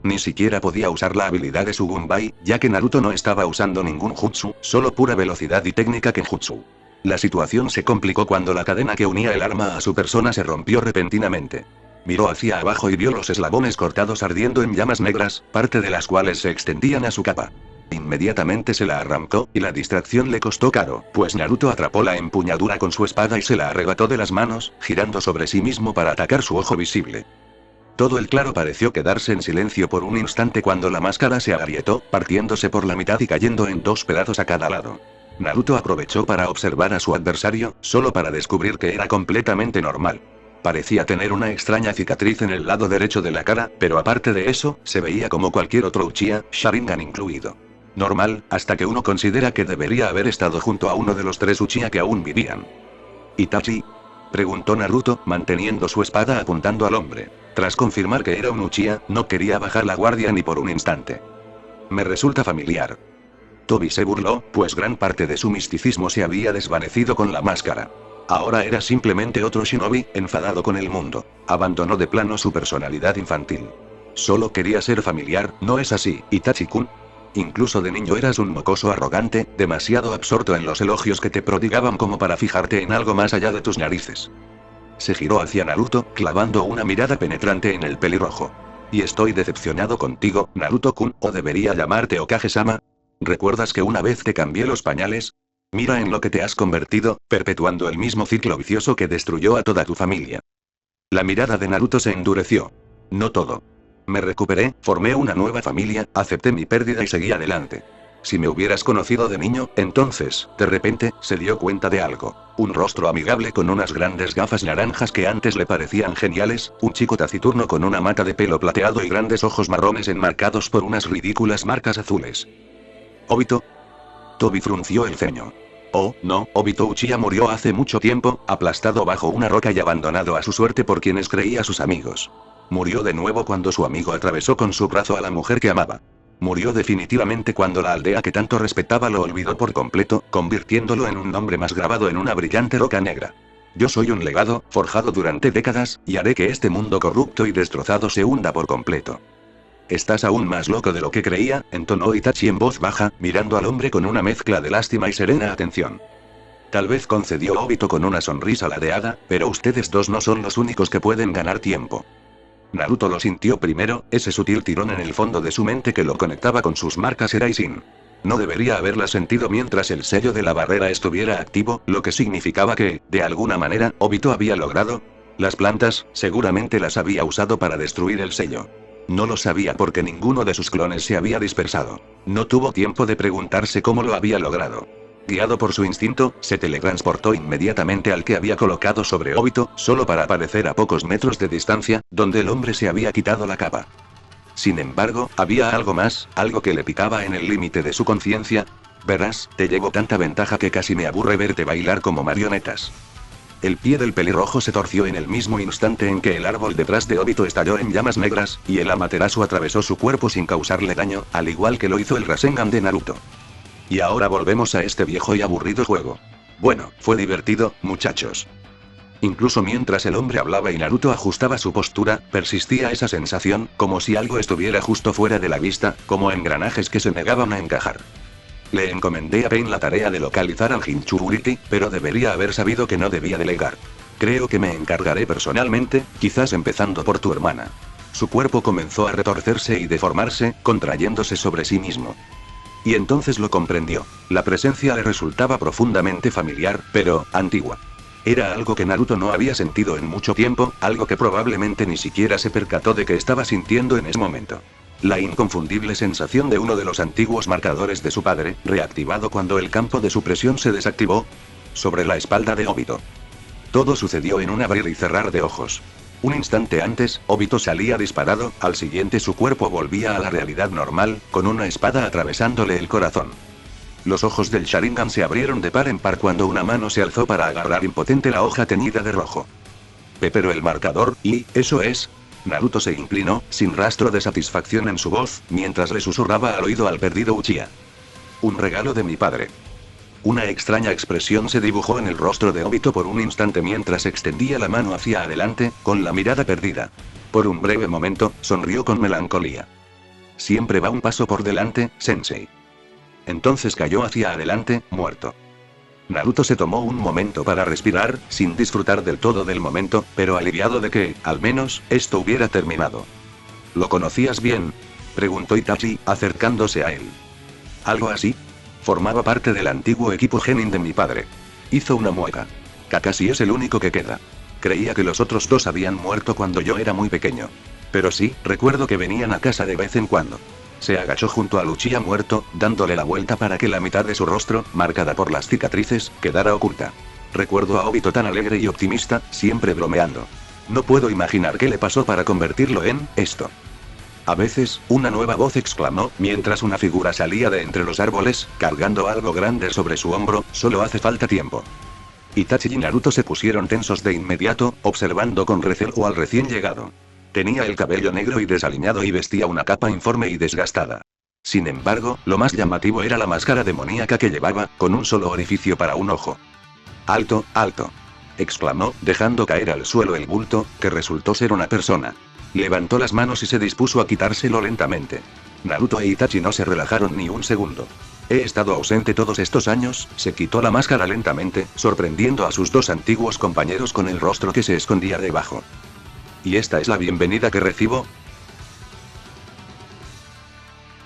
Ni siquiera podía usar la habilidad de su Gunbai, ya que Naruto no estaba usando ningún jutsu, solo pura velocidad y técnica kenjutsu. La situación se complicó cuando la cadena que unía el arma a su persona se rompió repentinamente. Miró hacia abajo y vio los eslabones cortados ardiendo en llamas negras, parte de las cuales se extendían a su capa. Inmediatamente se la arrancó, y la distracción le costó caro, pues Naruto atrapó la empuñadura con su espada y se la arrebató de las manos, girando sobre sí mismo para atacar su ojo visible. Todo el claro pareció quedarse en silencio por un instante cuando la máscara se agrietó, partiéndose por la mitad y cayendo en dos pedazos a cada lado. Naruto aprovechó para observar a su adversario, solo para descubrir que era completamente normal. Parecía tener una extraña cicatriz en el lado derecho de la cara, pero aparte de eso, se veía como cualquier otro Uchiha, Sharingan incluido. Normal, hasta que uno considera que debería haber estado junto a uno de los 3 Uchiha que aún vivían. ¿Itachi?, preguntó Naruto, manteniendo su espada apuntando al hombre. Tras confirmar que era un Uchiha, no quería bajar la guardia ni por un instante. Me resulta familiar. Tobi se burló, pues gran parte de su misticismo se había desvanecido con la máscara. Ahora era simplemente otro shinobi, enfadado con el mundo. Abandonó de plano su personalidad infantil. Solo quería ser familiar, ¿no es así, Itachi-kun? Incluso de niño eras un mocoso arrogante, demasiado absorto en los elogios que te prodigaban como para fijarte en algo más allá de tus narices. Se giró hacia Naruto, clavando una mirada penetrante en el pelirrojo. Y estoy decepcionado contigo, Naruto-kun, o debería llamarte Okage-sama. ¿Recuerdas que una vez te cambié los pañales? Mira en lo que te has convertido, perpetuando el mismo ciclo vicioso que destruyó a toda tu familia. La mirada de Naruto se endureció. No todo. Me recuperé, formé una nueva familia, acepté mi pérdida y seguí adelante. Si me hubieras conocido de niño, entonces, de repente, se dio cuenta de algo. Un rostro amigable con unas grandes gafas naranjas que antes le parecían geniales, un chico taciturno con una mata de pelo plateado y grandes ojos marrones enmarcados por unas ridículas marcas azules. ¿Obito? Tobi frunció el ceño. Oh, no, Obito Uchiha murió hace mucho tiempo, aplastado bajo una roca y abandonado a su suerte por quienes creía sus amigos. Murió de nuevo cuando su amigo atravesó con su brazo a la mujer que amaba. Murió definitivamente cuando la aldea que tanto respetaba lo olvidó por completo, convirtiéndolo en un nombre más grabado en una brillante roca negra. Yo soy un legado, forjado durante décadas, y haré que este mundo corrupto y destrozado se hunda por completo. Estás aún más loco de lo que creía, entonó Itachi en voz baja, mirando al hombre con una mezcla de lástima y serena atención. Tal vez concedió Obito con una sonrisa ladeada, pero ustedes dos no son los únicos que pueden ganar tiempo. Naruto lo sintió primero, ese sutil tirón en el fondo de su mente que lo conectaba con sus marcas Eraizin. No debería haberla sentido mientras el sello de la barrera estuviera activo, lo que significaba que, de alguna manera, Obito había logrado. Las plantas, seguramente las había usado para destruir el sello. No lo sabía porque ninguno de sus clones se había dispersado. No tuvo tiempo de preguntarse cómo lo había logrado. Guiado por su instinto, se teletransportó inmediatamente al que había colocado sobre Obito, solo para aparecer a pocos metros de distancia, donde el hombre se había quitado la capa. Sin embargo, había algo más, algo que le picaba en el límite de su conciencia. Verás, te llevo tanta ventaja que casi me aburre verte bailar como marionetas. El pie del pelirrojo se torció en el mismo instante en que el árbol detrás de Obito estalló en llamas negras, y el Amaterasu atravesó su cuerpo sin causarle daño, al igual que lo hizo el Rasengan de Naruto. Y ahora volvemos a este viejo y aburrido juego. Bueno, fue divertido, muchachos. Incluso mientras el hombre hablaba y Naruto ajustaba su postura, persistía esa sensación, como si algo estuviera justo fuera de la vista, como engranajes que se negaban a encajar. Le encomendé a Pain la tarea de localizar al Jinchuriki, pero debería haber sabido que no debía delegar. Creo que me encargaré personalmente, quizás empezando por tu hermana. Su cuerpo comenzó a retorcerse y deformarse, contrayéndose sobre sí mismo. Y entonces lo comprendió. La presencia le resultaba profundamente familiar, pero antigua. Era algo que Naruto no había sentido en mucho tiempo, algo que probablemente ni siquiera se percató de que estaba sintiendo en ese momento. La inconfundible sensación de uno de los antiguos marcadores de su padre, reactivado cuando el campo de supresión se desactivó sobre la espalda de Obito. Todo sucedió en un abrir y cerrar de ojos. Un instante antes, Obito salía disparado, al siguiente su cuerpo volvía a la realidad normal, con una espada atravesándole el corazón. Los ojos del Sharingan se abrieron de par en par cuando una mano se alzó para agarrar impotente la hoja teñida de rojo. Pero el marcador, y, eso es... Naruto se inclinó, sin rastro de satisfacción en su voz, mientras le susurraba al oído al perdido Uchiha. Un regalo de mi padre. Una extraña expresión se dibujó en el rostro de Obito por un instante mientras extendía la mano hacia adelante, con la mirada perdida. Por un breve momento, sonrió con melancolía. Siempre va un paso por delante, sensei. Entonces cayó hacia adelante, muerto. Naruto se tomó un momento para respirar, sin disfrutar del todo del momento, pero aliviado de que, al menos, esto hubiera terminado. ¿Lo conocías bien?, preguntó Itachi, acercándose a él. ¿Algo así? Formaba parte del antiguo equipo Genin de mi padre. Hizo una mueca. Kakashi es el único que queda. Creía que los otros dos habían muerto cuando yo era muy pequeño. Pero sí, recuerdo que venían a casa de vez en cuando. Se agachó junto al Uchiha muerto, dándole la vuelta para que la mitad de su rostro, marcada por las cicatrices, quedara oculta. Recuerdo a Obito tan alegre y optimista, siempre bromeando. No puedo imaginar qué le pasó para convertirlo en esto. A veces, una nueva voz exclamó, mientras una figura salía de entre los árboles, cargando algo grande sobre su hombro, solo hace falta tiempo. Itachi y Naruto se pusieron tensos de inmediato, observando con recelo al recién llegado. Tenía el cabello negro y desaliñado y vestía una capa informe y desgastada. Sin embargo, lo más llamativo era la máscara demoníaca que llevaba, con un solo orificio para un ojo. ¡Alto, alto!, exclamó, dejando caer al suelo el bulto, que resultó ser una persona. Levantó las manos y se dispuso a quitárselo lentamente. Naruto e Itachi no se relajaron ni un segundo. He estado ausente todos estos años, se quitó la máscara lentamente, sorprendiendo a sus dos antiguos compañeros con el rostro que se escondía debajo. ¿Y esta es la bienvenida que recibo?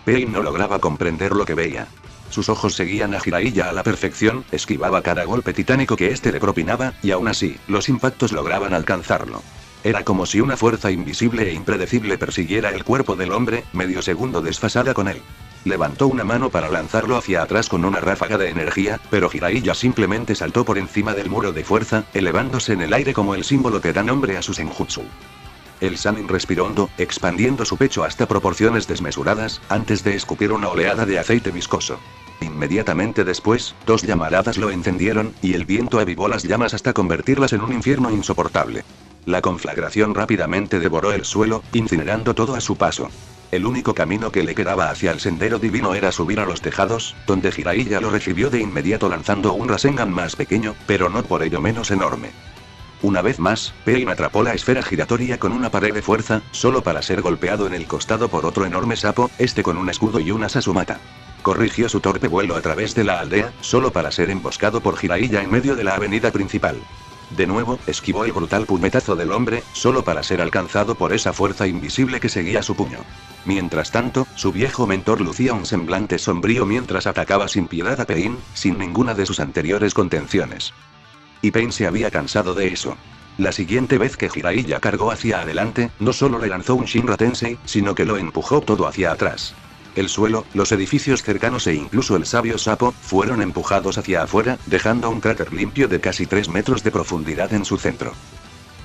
Pain no lograba comprender lo que veía. Sus ojos seguían a Jiraiya a la perfección, esquivaba cada golpe titánico que éste le propinaba, y aún así, los impactos lograban alcanzarlo. Era como si una fuerza invisible e impredecible persiguiera el cuerpo del hombre, medio segundo desfasada con él. Levantó una mano para lanzarlo hacia atrás con una ráfaga de energía, pero Jiraiya simplemente saltó por encima del muro de fuerza, elevándose en el aire como el símbolo que da nombre a su senjutsu. El Sannin respiró hondo, expandiendo su pecho hasta proporciones desmesuradas, antes de escupir una oleada de aceite viscoso. Inmediatamente después, dos llamaradas lo encendieron, y el viento avivó las llamas hasta convertirlas en un infierno insoportable. La conflagración rápidamente devoró el suelo, incinerando todo a su paso. El único camino que le quedaba hacia el sendero divino era subir a los tejados, donde Jiraiya lo recibió de inmediato lanzando un Rasengan más pequeño, pero no por ello menos enorme. Una vez más, Pain atrapó la esfera giratoria con una pared de fuerza, solo para ser golpeado en el costado por otro enorme sapo, este con un escudo y una Sasumata. Corrigió su torpe vuelo a través de la aldea, solo para ser emboscado por Jiraiya en medio de la avenida principal. De nuevo, esquivó el brutal puñetazo del hombre, solo para ser alcanzado por esa fuerza invisible que seguía su puño. Mientras tanto, su viejo mentor lucía un semblante sombrío mientras atacaba sin piedad a Pain, sin ninguna de sus anteriores contenciones. Y Pain se había cansado de eso. La siguiente vez que Jiraiya cargó hacia adelante, no solo le lanzó un Shinra Tensei, sino que lo empujó todo hacia atrás. El suelo, los edificios cercanos e incluso el sabio sapo, fueron empujados hacia afuera, dejando un cráter limpio de casi 3 metros de profundidad en su centro.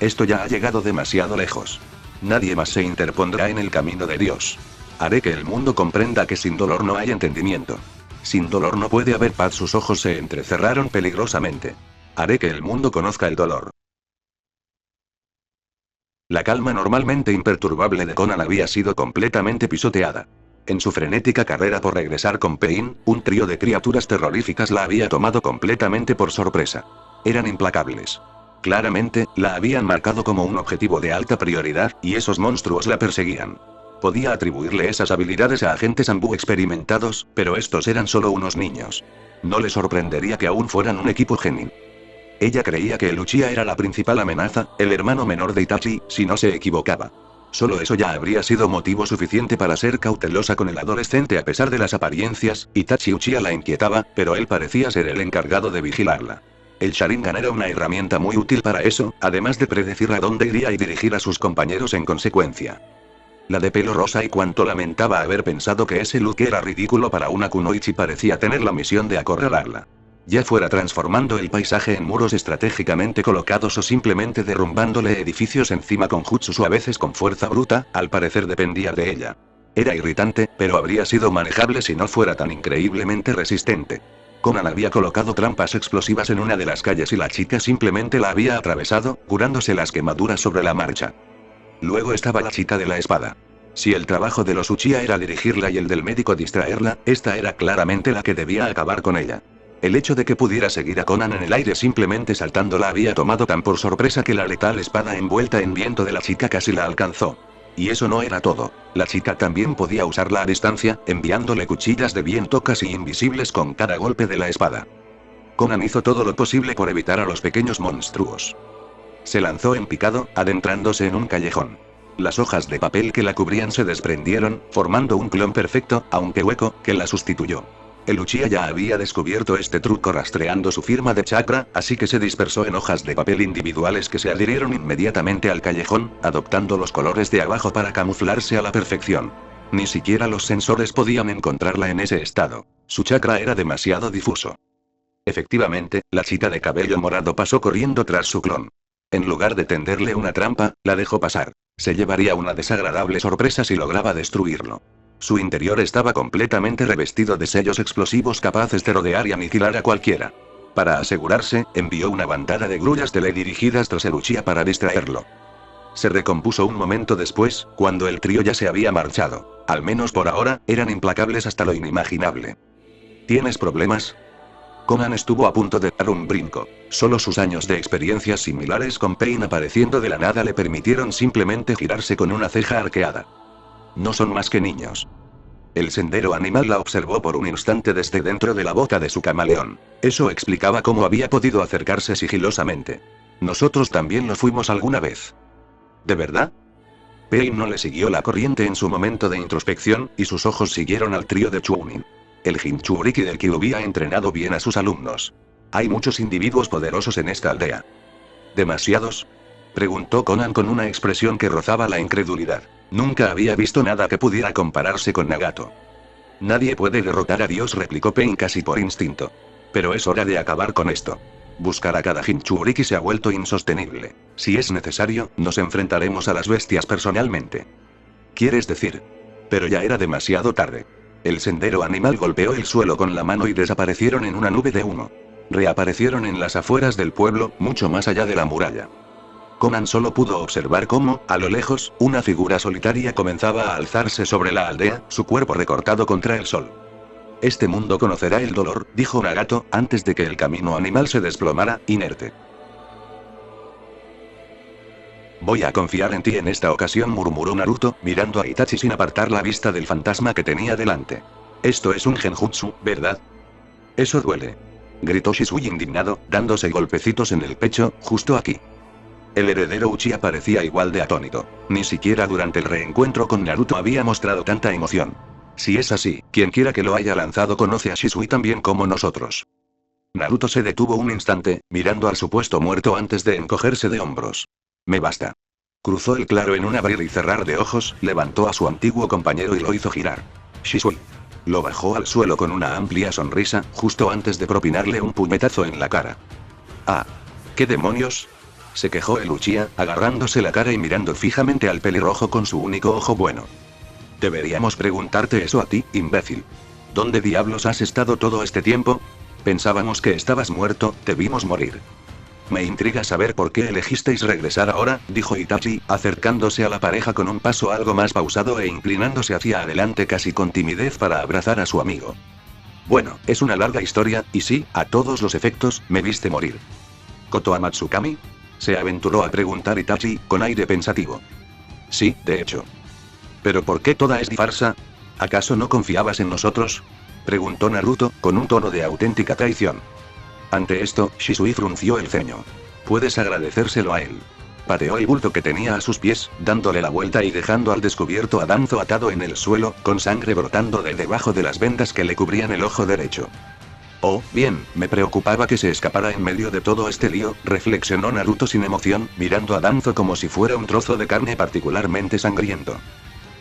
Esto ya ha llegado demasiado lejos. Nadie más se interpondrá en el camino de Dios. Haré que el mundo comprenda que sin dolor no hay entendimiento. Sin dolor no puede haber paz. Sus ojos se entrecerraron peligrosamente. Haré que el mundo conozca el dolor. La calma normalmente imperturbable de Conan había sido completamente pisoteada. En su frenética carrera por regresar con Pain, un trío de criaturas terroríficas la había tomado completamente por sorpresa. Eran implacables. Claramente, la habían marcado como un objetivo de alta prioridad, y esos monstruos la perseguían. Podía atribuirle esas habilidades a agentes Anbu experimentados, pero estos eran solo unos niños. No le sorprendería que aún fueran un equipo Genin. Ella creía que el Uchiha era la principal amenaza, el hermano menor de Itachi, si no se equivocaba. Solo eso ya habría sido motivo suficiente para ser cautelosa con el adolescente a pesar de las apariencias. Itachi Uchiha la inquietaba, pero él parecía ser el encargado de vigilarla. El Sharingan era una herramienta muy útil para eso, además de predecir a dónde iría y dirigir a sus compañeros en consecuencia. La de pelo rosa y cuanto lamentaba haber pensado que ese look era ridículo para una kunoichi parecía tener la misión de acorralarla. Ya fuera transformando el paisaje en muros estratégicamente colocados o simplemente derrumbándole edificios encima con jutsus o a veces con fuerza bruta, al parecer dependía de ella. Era irritante, pero habría sido manejable si no fuera tan increíblemente resistente. Conan había colocado trampas explosivas en una de las calles y la chica simplemente la había atravesado, curándose las quemaduras sobre la marcha. Luego estaba la chica de la espada. Si el trabajo de los Uchiha era dirigirla y el del médico distraerla, esta era claramente la que debía acabar con ella. El hecho de que pudiera seguir a Conan en el aire simplemente saltando la había tomado tan por sorpresa que la letal espada envuelta en viento de la chica casi la alcanzó. Y eso no era todo. La chica también podía usarla a distancia, enviándole cuchillas de viento casi invisibles con cada golpe de la espada. Conan hizo todo lo posible por evitar a los pequeños monstruos. Se lanzó en picado, adentrándose en un callejón. Las hojas de papel que la cubrían se desprendieron, formando un clon perfecto, aunque hueco, que la sustituyó. El Uchiha ya había descubierto este truco rastreando su firma de chakra, así que se dispersó en hojas de papel individuales que se adhirieron inmediatamente al callejón, adoptando los colores de abajo para camuflarse a la perfección. Ni siquiera los sensores podían encontrarla en ese estado. Su chakra era demasiado difuso. Efectivamente, la chica de cabello morado pasó corriendo tras su clon. En lugar de tenderle una trampa, la dejó pasar. Se llevaría una desagradable sorpresa si lograba destruirlo. Su interior estaba completamente revestido de sellos explosivos capaces de rodear y aniquilar a cualquiera. Para asegurarse, envió una bandada de grullas teledirigidas tras el Uchiha para distraerlo. Se recompuso un momento después, cuando el trío ya se había marchado. Al menos por ahora, eran implacables hasta lo inimaginable. ¿Tienes problemas? Conan estuvo a punto de dar un brinco. Solo sus años de experiencias similares con Pain apareciendo de la nada le permitieron simplemente girarse con una ceja arqueada. No son más que niños. El sendero animal la observó por un instante desde dentro de la boca de su camaleón. Eso explicaba cómo había podido acercarse sigilosamente. Nosotros también lo fuimos alguna vez. ¿De verdad? Pain no le siguió la corriente en su momento de introspección, y sus ojos siguieron al trío de Chunin. El Jinchuriki del Kyuubi ha entrenado bien a sus alumnos. Hay muchos individuos poderosos en esta aldea. ¿Demasiados? Preguntó Conan con una expresión que rozaba la incredulidad. Nunca había visto nada que pudiera compararse con Nagato. Nadie puede derrotar a Dios, replicó Pain casi por instinto. Pero es hora de acabar con esto. Buscar a cada Jinchuriki se ha vuelto insostenible. Si es necesario, nos enfrentaremos a las bestias personalmente. ¿Quieres decir? Pero ya era demasiado tarde. El sendero animal golpeó el suelo con la mano y desaparecieron en una nube de humo. Reaparecieron en las afueras del pueblo, mucho más allá de la muralla. Conan solo pudo observar cómo, a lo lejos, una figura solitaria comenzaba a alzarse sobre la aldea, su cuerpo recortado contra el sol. Este mundo conocerá el dolor, dijo Nagato, antes de que el camino animal se desplomara, inerte. Voy a confiar en ti en esta ocasión, murmuró Naruto, mirando a Itachi sin apartar la vista del fantasma que tenía delante. Esto es un genjutsu, ¿verdad? Eso duele. Gritó Shisui indignado, dándose golpecitos en el pecho, justo aquí. El heredero Uchiha parecía igual de atónito. Ni siquiera durante el reencuentro con Naruto había mostrado tanta emoción. Si es así, quienquiera que lo haya lanzado conoce a Shisui tan bien como nosotros. Naruto se detuvo un instante, mirando al supuesto muerto antes de encogerse de hombros. Me basta. Cruzó el claro en un abrir y cerrar de ojos, levantó a su antiguo compañero y lo hizo girar. Shisui. Lo bajó al suelo con una amplia sonrisa, justo antes de propinarle un puñetazo en la cara. Ah. ¿Qué demonios? Se quejó el Uchiha, agarrándose la cara y mirando fijamente al pelirrojo con su único ojo bueno. Deberíamos preguntarte eso a ti, imbécil. ¿Dónde diablos has estado todo este tiempo? Pensábamos que estabas muerto, te vimos morir. Me intriga saber por qué elegisteis regresar ahora, dijo Itachi, acercándose a la pareja con un paso algo más pausado e inclinándose hacia adelante casi con timidez para abrazar a su amigo. Bueno, es una larga historia, y sí, a todos los efectos, me viste morir. ¿Kotoa Matsukami? Se aventuró a preguntar Itachi, con aire pensativo. Sí, de hecho. ¿Pero por qué toda esta farsa? ¿Acaso no confiabas en nosotros? Preguntó Naruto, con un tono de auténtica traición. Ante esto, Shisui frunció el ceño. Puedes agradecérselo a él. Pateó el bulto que tenía a sus pies, dándole la vuelta y dejando al descubierto a Danzo atado en el suelo, con sangre brotando de debajo de las vendas que le cubrían el ojo derecho. Oh, bien, me preocupaba que se escapara en medio de todo este lío, reflexionó Naruto sin emoción, mirando a Danzo como si fuera un trozo de carne particularmente sangriento.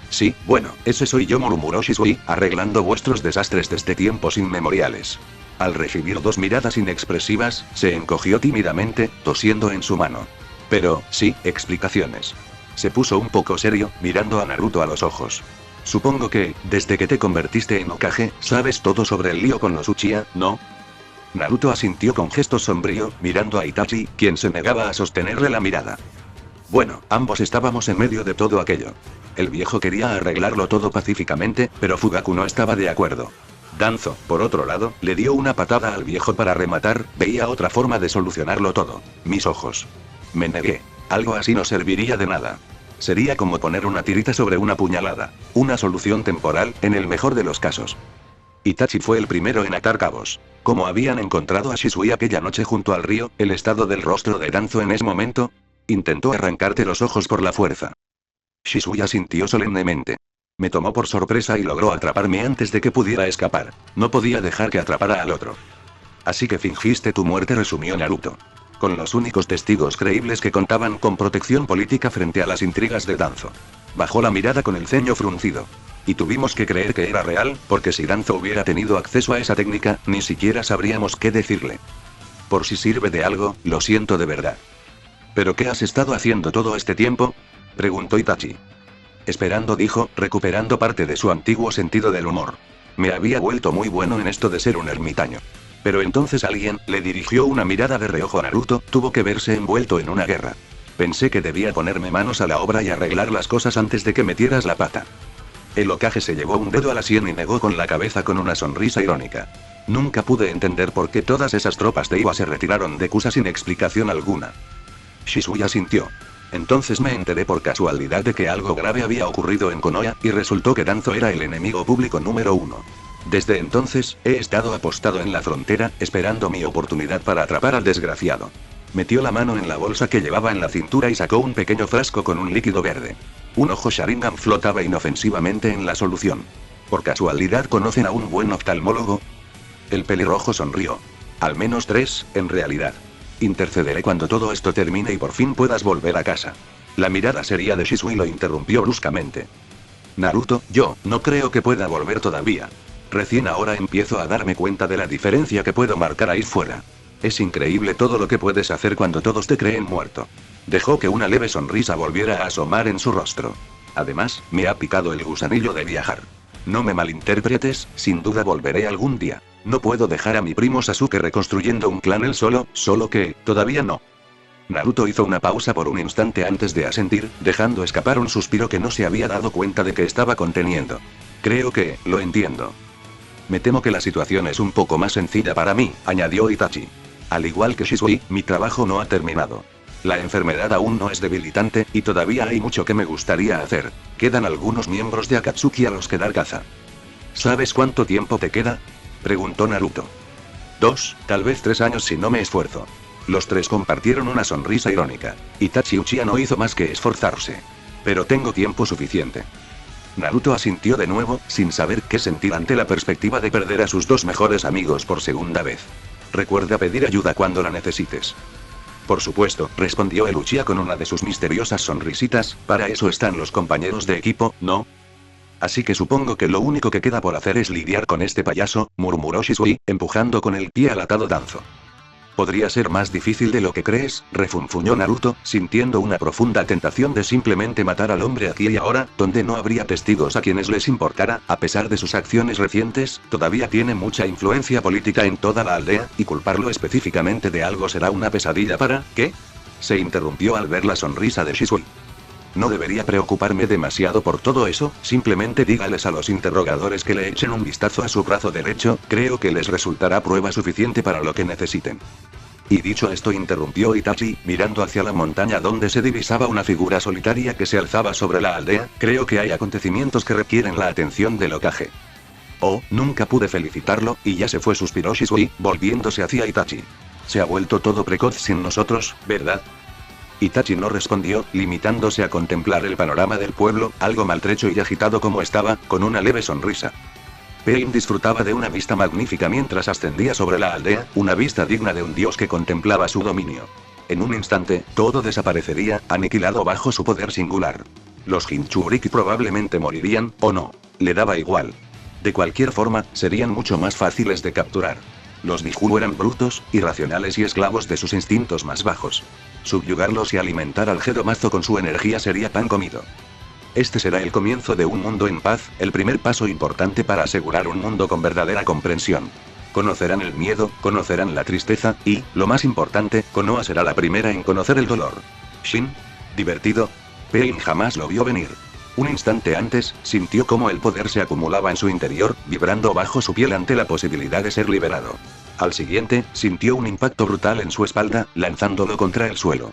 Sí, bueno, ese soy yo, murmuró Shisui, arreglando vuestros desastres desde tiempos inmemoriales. Al recibir dos miradas inexpresivas, se encogió tímidamente, tosiendo en su mano. Pero, sí, explicaciones. Se puso un poco serio, mirando a Naruto a los ojos. Supongo que, desde que te convertiste en Hokage, sabes todo sobre el lío con los Uchiha, ¿no? Naruto asintió con gesto sombrío, mirando a Itachi, quien se negaba a sostenerle la mirada. Bueno, ambos estábamos en medio de todo aquello. El viejo quería arreglarlo todo pacíficamente, pero Fugaku no estaba de acuerdo. Danzo, por otro lado, le dio una patada al viejo para rematar, veía otra forma de solucionarlo todo. Mis ojos. Me negué. Algo así no serviría de nada. Sería como poner una tirita sobre una puñalada. Una solución temporal, en el mejor de los casos. Itachi fue el primero en atar cabos. Como habían encontrado a Shisui aquella noche junto al río, el estado del rostro de Danzo en ese momento. Intentó arrancarte los ojos por la fuerza. Shisui asintió solemnemente. Me tomó por sorpresa y logró atraparme antes de que pudiera escapar. No podía dejar que atrapara al otro. Así que fingiste tu muerte, resumió Naruto. Con los únicos testigos creíbles que contaban con protección política frente a las intrigas de Danzo. Bajó la mirada con el ceño fruncido. Y tuvimos que creer que era real, porque si Danzo hubiera tenido acceso a esa técnica, ni siquiera sabríamos qué decirle. Por si sirve de algo, lo siento de verdad. ¿Pero qué has estado haciendo todo este tiempo?, preguntó Itachi. Esperando, dijo, recuperando parte de su antiguo sentido del humor. Me había vuelto muy bueno en esto de ser un ermitaño. Pero entonces alguien, le dirigió una mirada de reojo a Naruto, tuvo que verse envuelto en una guerra. Pensé que debía ponerme manos a la obra y arreglar las cosas antes de que metieras la pata. El Hokage se llevó un dedo a la sien y negó con la cabeza con una sonrisa irónica. Nunca pude entender por qué todas esas tropas de Iwa se retiraron de Kusa sin explicación alguna. Shisui asintió. Entonces me enteré por casualidad de que algo grave había ocurrido en Konoha, y resultó que Danzo era el enemigo público número 1. Desde entonces, he estado apostado en la frontera, esperando mi oportunidad para atrapar al desgraciado. Metió la mano en la bolsa que llevaba en la cintura y sacó un pequeño frasco con un líquido verde. Un ojo Sharingan flotaba inofensivamente en la solución. ¿Por casualidad conocen a un buen oftalmólogo? El pelirrojo sonrió. Al menos 3, en realidad. Intercederé cuando todo esto termine y por fin puedas volver a casa. La mirada seria de Shisui lo interrumpió bruscamente. Naruto, yo no creo que pueda volver todavía. Recién ahora empiezo a darme cuenta de la diferencia que puedo marcar ahí fuera. Es increíble todo lo que puedes hacer cuando todos te creen muerto. Dejó que una leve sonrisa volviera a asomar en su rostro. Además, me ha picado el gusanillo de viajar. No me malinterpretes, sin duda volveré algún día. No puedo dejar a mi primo Sasuke reconstruyendo un clan él solo, solo que, todavía no. Naruto hizo una pausa por un instante antes de asentir, dejando escapar un suspiro que no se había dado cuenta de que estaba conteniendo. Creo que, lo entiendo. Me temo que la situación es un poco más sencilla para mí, añadió Itachi. Al igual que Shisui, mi trabajo no ha terminado. La enfermedad aún no es debilitante, y todavía hay mucho que me gustaría hacer. Quedan algunos miembros de Akatsuki a los que dar caza. ¿Sabes cuánto tiempo te queda?, preguntó Naruto. 2, tal vez 3 años si no me esfuerzo. Los tres compartieron una sonrisa irónica. Itachi Uchiha no hizo más que esforzarse. Pero tengo tiempo suficiente. Naruto asintió de nuevo, sin saber qué sentir ante la perspectiva de perder a sus dos mejores amigos por segunda vez. Recuerda pedir ayuda cuando la necesites. Por supuesto, respondió el Uchiha con una de sus misteriosas sonrisitas, para eso están los compañeros de equipo, ¿no? Así que supongo que lo único que queda por hacer es lidiar con este payaso, murmuró Shisui, empujando con el pie al atado Danzo. Podría ser más difícil de lo que crees, refunfuñó Naruto, sintiendo una profunda tentación de simplemente matar al hombre aquí y ahora, donde no habría testigos a quienes les importara. A pesar de sus acciones recientes, todavía tiene mucha influencia política en toda la aldea, y culparlo específicamente de algo será una pesadilla para, ¿qué? Se interrumpió al ver la sonrisa de Shisui. No debería preocuparme demasiado por todo eso, simplemente dígales a los interrogadores que le echen un vistazo a su brazo derecho, creo que les resultará prueba suficiente para lo que necesiten. Y dicho esto, interrumpió Itachi, mirando hacia la montaña donde se divisaba una figura solitaria que se alzaba sobre la aldea, creo que hay acontecimientos que requieren la atención del Hokage. Oh, nunca pude felicitarlo, y ya se fue, suspiró Shisui, volviéndose hacia Itachi. Se ha vuelto todo precoz sin nosotros, ¿verdad? Itachi no respondió, limitándose a contemplar el panorama del pueblo, algo maltrecho y agitado como estaba, con una leve sonrisa. Pain disfrutaba de una vista magnífica mientras ascendía sobre la aldea, una vista digna de un dios que contemplaba su dominio. En un instante, todo desaparecería, aniquilado bajo su poder singular. Los Jinchuriki probablemente morirían, o no. Le daba igual. De cualquier forma, serían mucho más fáciles de capturar. Los Biju eran brutos, irracionales y esclavos de sus instintos más bajos. Subyugarlos y alimentar al Gedomazo con su energía sería pan comido. Este será el comienzo de un mundo en paz, el primer paso importante para asegurar un mundo con verdadera comprensión. Conocerán el miedo, conocerán la tristeza, y, lo más importante, Konoha será la primera en conocer el dolor. Shin. Divertido. Pain jamás lo vio venir. Un instante antes, sintió cómo el poder se acumulaba en su interior, vibrando bajo su piel ante la posibilidad de ser liberado. Al siguiente, sintió un impacto brutal en su espalda, lanzándolo contra el suelo.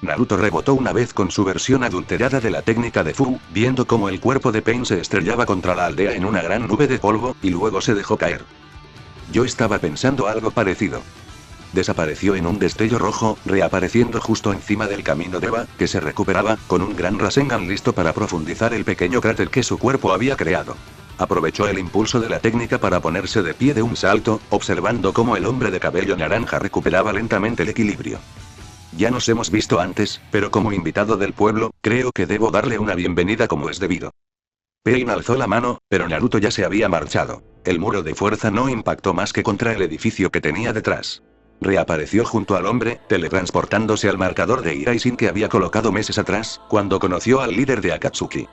Naruto rebotó una vez con su versión adulterada de la técnica de Fu, viendo cómo el cuerpo de Pain se estrellaba contra la aldea en una gran nube de polvo, y luego se dejó caer. Yo estaba pensando algo parecido. Desapareció en un destello rojo, reapareciendo justo encima del camino de Eva, que se recuperaba, con un gran Rasengan listo para profundizar el pequeño cráter que su cuerpo había creado. Aprovechó el impulso de la técnica para ponerse de pie de un salto, observando cómo el hombre de cabello naranja recuperaba lentamente el equilibrio. Ya nos hemos visto antes, pero como invitado del pueblo, creo que debo darle una bienvenida como es debido. Pain alzó la mano, pero Naruto ya se había marchado. El muro de fuerza no impactó más que contra el edificio que tenía detrás. Reapareció junto al hombre, teletransportándose al marcador de Iraisin que había colocado meses atrás, cuando conoció al líder de Akatsuki.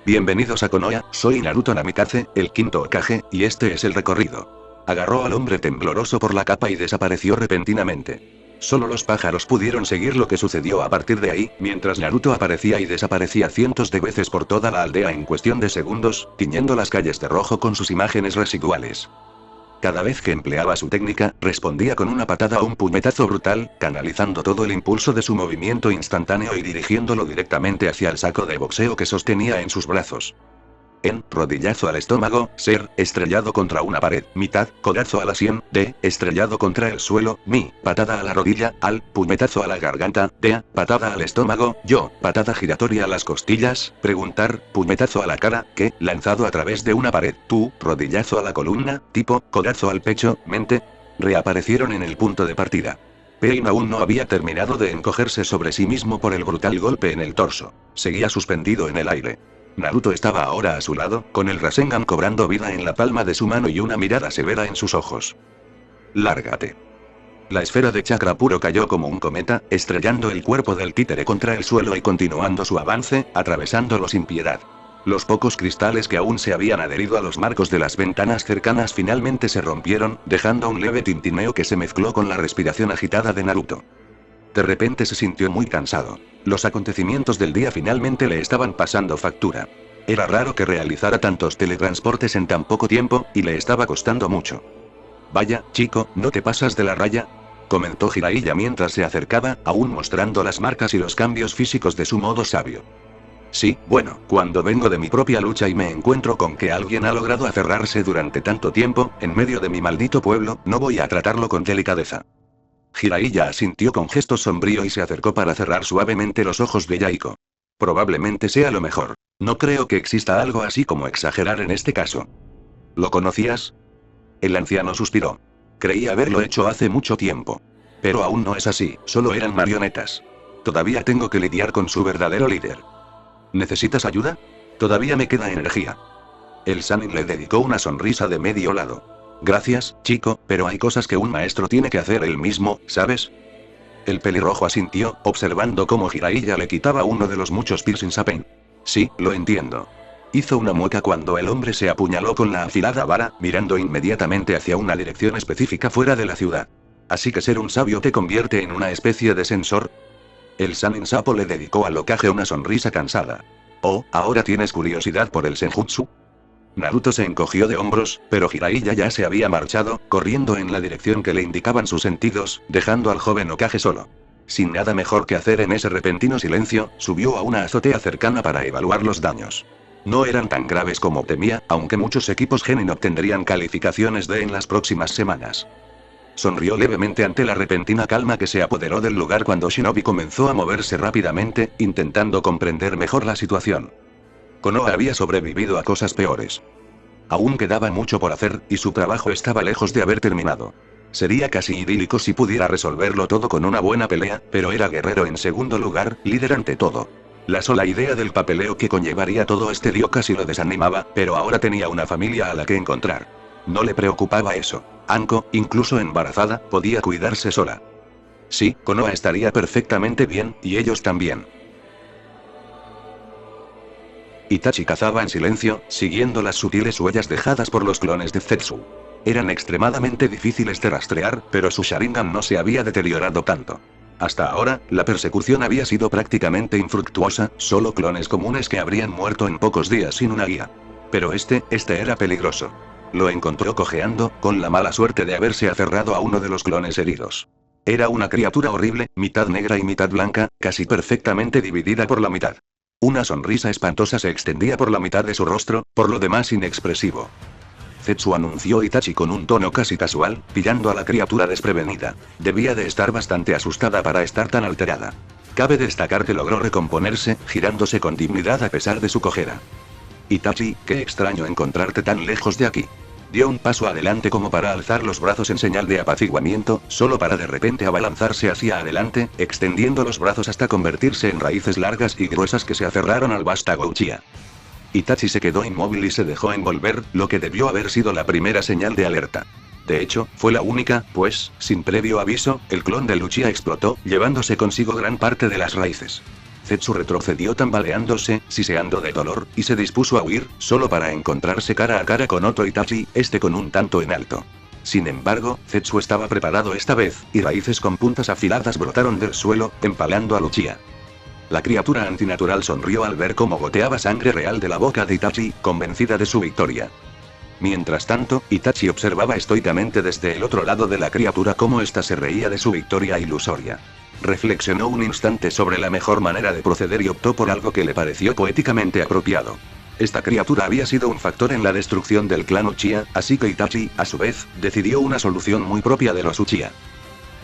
Bienvenidos a Konoha, soy Naruto Namikaze, el quinto Hokage, y este es el recorrido. Agarró al hombre tembloroso por la capa y desapareció repentinamente. Solo los pájaros pudieron seguir lo que sucedió a partir de ahí, mientras Naruto aparecía y desaparecía cientos de veces por toda la aldea en cuestión de segundos, tiñendo las calles de rojo con sus imágenes residuales. Cada vez que empleaba su técnica, respondía con una patada o un puñetazo brutal, canalizando todo el impulso de su movimiento instantáneo y dirigiéndolo directamente hacia el saco de boxeo que sostenía en sus brazos. En, rodillazo al estómago, ser, estrellado contra una pared, mitad, codazo a la sien, de, estrellado contra el suelo, mi, patada a la rodilla, al, puñetazo a la garganta, de, patada al estómago, yo, patada giratoria a las costillas, preguntar, puñetazo a la cara, que, lanzado a través de una pared, tú, rodillazo a la columna, tipo, codazo al pecho, mente, reaparecieron en el punto de partida. Pain aún no había terminado de encogerse sobre sí mismo por el brutal golpe en el torso. Seguía suspendido en el aire. Naruto estaba ahora a su lado, con el Rasengan cobrando vida en la palma de su mano y una mirada severa en sus ojos. Lárgate. La esfera de chakra puro cayó como un cometa, estrellando el cuerpo del títere contra el suelo y continuando su avance, atravesándolo sin piedad. Los pocos cristales que aún se habían adherido a los marcos de las ventanas cercanas finalmente se rompieron, dejando un leve tintineo que se mezcló con la respiración agitada de Naruto. De repente se sintió muy cansado. Los acontecimientos del día finalmente le estaban pasando factura. Era raro que realizara tantos teletransportes en tan poco tiempo, y le estaba costando mucho. Vaya, chico, ¿no te pasas de la raya?, comentó Jiraiya mientras se acercaba, aún mostrando las marcas y los cambios físicos de su modo sabio. Sí, bueno, cuando vengo de mi propia lucha y me encuentro con que alguien ha logrado aferrarse durante tanto tiempo, en medio de mi maldito pueblo, no voy a tratarlo con delicadeza. Jiraiya asintió con gesto sombrío y se acercó para cerrar suavemente los ojos de Yaiko. Probablemente sea lo mejor. No creo que exista algo así como exagerar en este caso. ¿Lo conocías? El anciano suspiró. Creí haberlo hecho hace mucho tiempo. Pero aún no es así, solo eran marionetas. Todavía tengo que lidiar con su verdadero líder. ¿Necesitas ayuda? Todavía me queda energía. El Sannin le dedicó una sonrisa de medio lado. Gracias, chico, pero hay cosas que un maestro tiene que hacer él mismo, ¿sabes? El pelirrojo asintió, observando cómo Jiraiya le quitaba uno de los muchos piercings a Pain. Sí, lo entiendo. Hizo una mueca cuando el hombre se apuñaló con la afilada vara, mirando inmediatamente hacia una dirección específica fuera de la ciudad. Así que ser un sabio te convierte en una especie de sensor. El Sannin Sapo le dedicó al Hokage una sonrisa cansada. Oh, ¿ahora tienes curiosidad por el Senjutsu? Naruto se encogió de hombros, pero Jiraiya ya se había marchado, corriendo en la dirección que le indicaban sus sentidos, dejando al joven Hokage solo. Sin nada mejor que hacer en ese repentino silencio, subió a una azotea cercana para evaluar los daños. No eran tan graves como temía, aunque muchos equipos Genin obtendrían calificaciones D en las próximas semanas. sonrió levemente ante la repentina calma que se apoderó del lugar cuando Shinobi comenzó a moverse rápidamente, intentando comprender mejor la situación. Konoha había sobrevivido a cosas peores. Aún quedaba mucho por hacer, y su trabajo estaba lejos de haber terminado. Sería casi idílico si pudiera resolverlo todo con una buena pelea, pero era guerrero en segundo lugar, líder ante todo. La sola idea del papeleo que conllevaría todo este lío casi lo desanimaba, pero ahora tenía una familia a la que encontrar. No le preocupaba eso. Anko, incluso embarazada, podía cuidarse sola. Sí, Konoha estaría perfectamente bien, y ellos también. Itachi cazaba en silencio, siguiendo las sutiles huellas dejadas por los clones de Zetsu. Eran extremadamente difíciles de rastrear, pero su Sharingan no se había deteriorado tanto. Hasta ahora, la persecución había sido prácticamente infructuosa, solo clones comunes que habrían muerto en pocos días sin una guía. Pero este era peligroso. Lo encontró cojeando, con la mala suerte de haberse aferrado a uno de los clones heridos. Era una criatura horrible, mitad negra y mitad blanca, casi perfectamente dividida por la mitad. Una sonrisa espantosa se extendía por la mitad de su rostro, por lo demás inexpresivo. Zetsu anunció Itachi con un tono casi casual, pillando a la criatura desprevenida. Debía de estar bastante asustada para estar tan alterada. Cabe destacar que logró recomponerse, girándose con dignidad a pesar de su cojera. Itachi, qué extraño encontrarte tan lejos de aquí. Dio un paso adelante como para alzar los brazos en señal de apaciguamiento, solo para de repente abalanzarse hacia adelante, extendiendo los brazos hasta convertirse en raíces largas y gruesas que se aferraron al vástago Uchiha. Itachi se quedó inmóvil y se dejó envolver, lo que debió haber sido la primera señal de alerta. De hecho, fue la única, pues, sin previo aviso, el clon de Uchiha explotó, llevándose consigo gran parte de las raíces. Zetsu retrocedió tambaleándose, siseando de dolor, y se dispuso a huir, solo para encontrarse cara a cara con otro Itachi, con un tanto en alto. Sin embargo, Zetsu estaba preparado esta vez, y raíces con puntas afiladas brotaron del suelo, empalando a Uchiha. La criatura antinatural sonrió al ver cómo goteaba sangre real de la boca de Itachi, convencida de su victoria. Mientras tanto, Itachi observaba estoicamente desde el otro lado de la criatura cómo ésta se reía de su victoria ilusoria. Reflexionó un instante sobre la mejor manera de proceder y optó por algo que le pareció poéticamente apropiado. Esta criatura había sido un factor en la destrucción del clan Uchiha, así que Itachi, a su vez, decidió una solución muy propia de los Uchiha.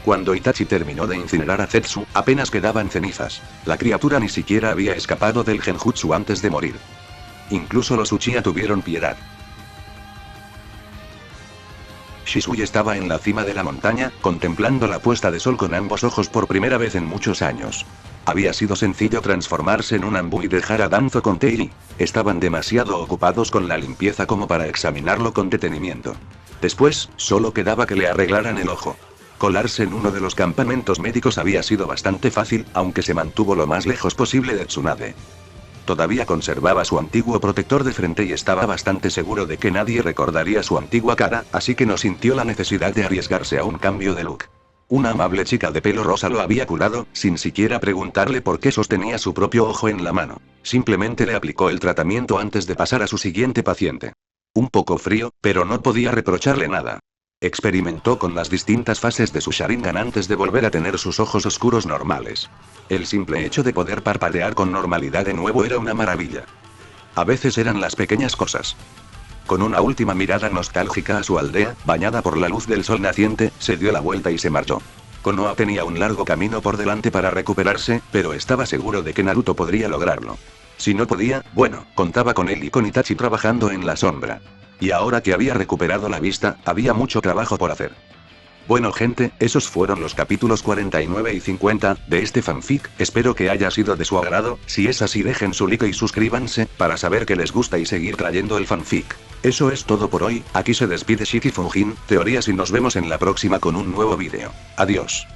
Cuando Itachi terminó de incinerar a Zetsu, apenas quedaban cenizas. La criatura ni siquiera había escapado del genjutsu antes de morir. Incluso los Uchiha tuvieron piedad. Shisui estaba en la cima de la montaña, contemplando la puesta de sol con ambos ojos por primera vez en muchos años. Había sido sencillo transformarse en un Anbu y dejar a Danzo con Teiri. Estaban demasiado ocupados con la limpieza como para examinarlo con detenimiento. Después, solo quedaba que le arreglaran el ojo. Colarse en uno de los campamentos médicos había sido bastante fácil, aunque se mantuvo lo más lejos posible de Tsunade. Todavía conservaba su antiguo protector de frente y estaba bastante seguro de que nadie recordaría su antigua cara, así que no sintió la necesidad de arriesgarse a un cambio de look. Una amable chica de pelo rosa lo había curado, sin siquiera preguntarle por qué sostenía su propio ojo en la mano. Simplemente le aplicó el tratamiento antes de pasar a su siguiente paciente. Un poco frío, pero no podía reprocharle nada. Experimentó con las distintas fases de su Sharingan antes de volver a tener sus ojos oscuros normales. El simple hecho de poder parpadear con normalidad de nuevo era una maravilla. A veces eran las pequeñas cosas. Con una última mirada nostálgica a su aldea, bañada por la luz del sol naciente, se dio la vuelta y se marchó. Konoha tenía un largo camino por delante para recuperarse, pero estaba seguro de que Naruto podría lograrlo. Si no podía, bueno, contaba con él y con Itachi trabajando en la sombra. Y ahora que había recuperado la vista, había mucho trabajo por hacer. Bueno gente, esos fueron los capítulos 49 y 50 de este fanfic, espero que haya sido de su agrado. Si es así dejen su like y suscríbanse, para saber que les gusta y seguir trayendo el fanfic. Eso es todo por hoy, aquí se despide Shiki Fujin, Teorías y nos vemos en la próxima con un nuevo vídeo. Adiós.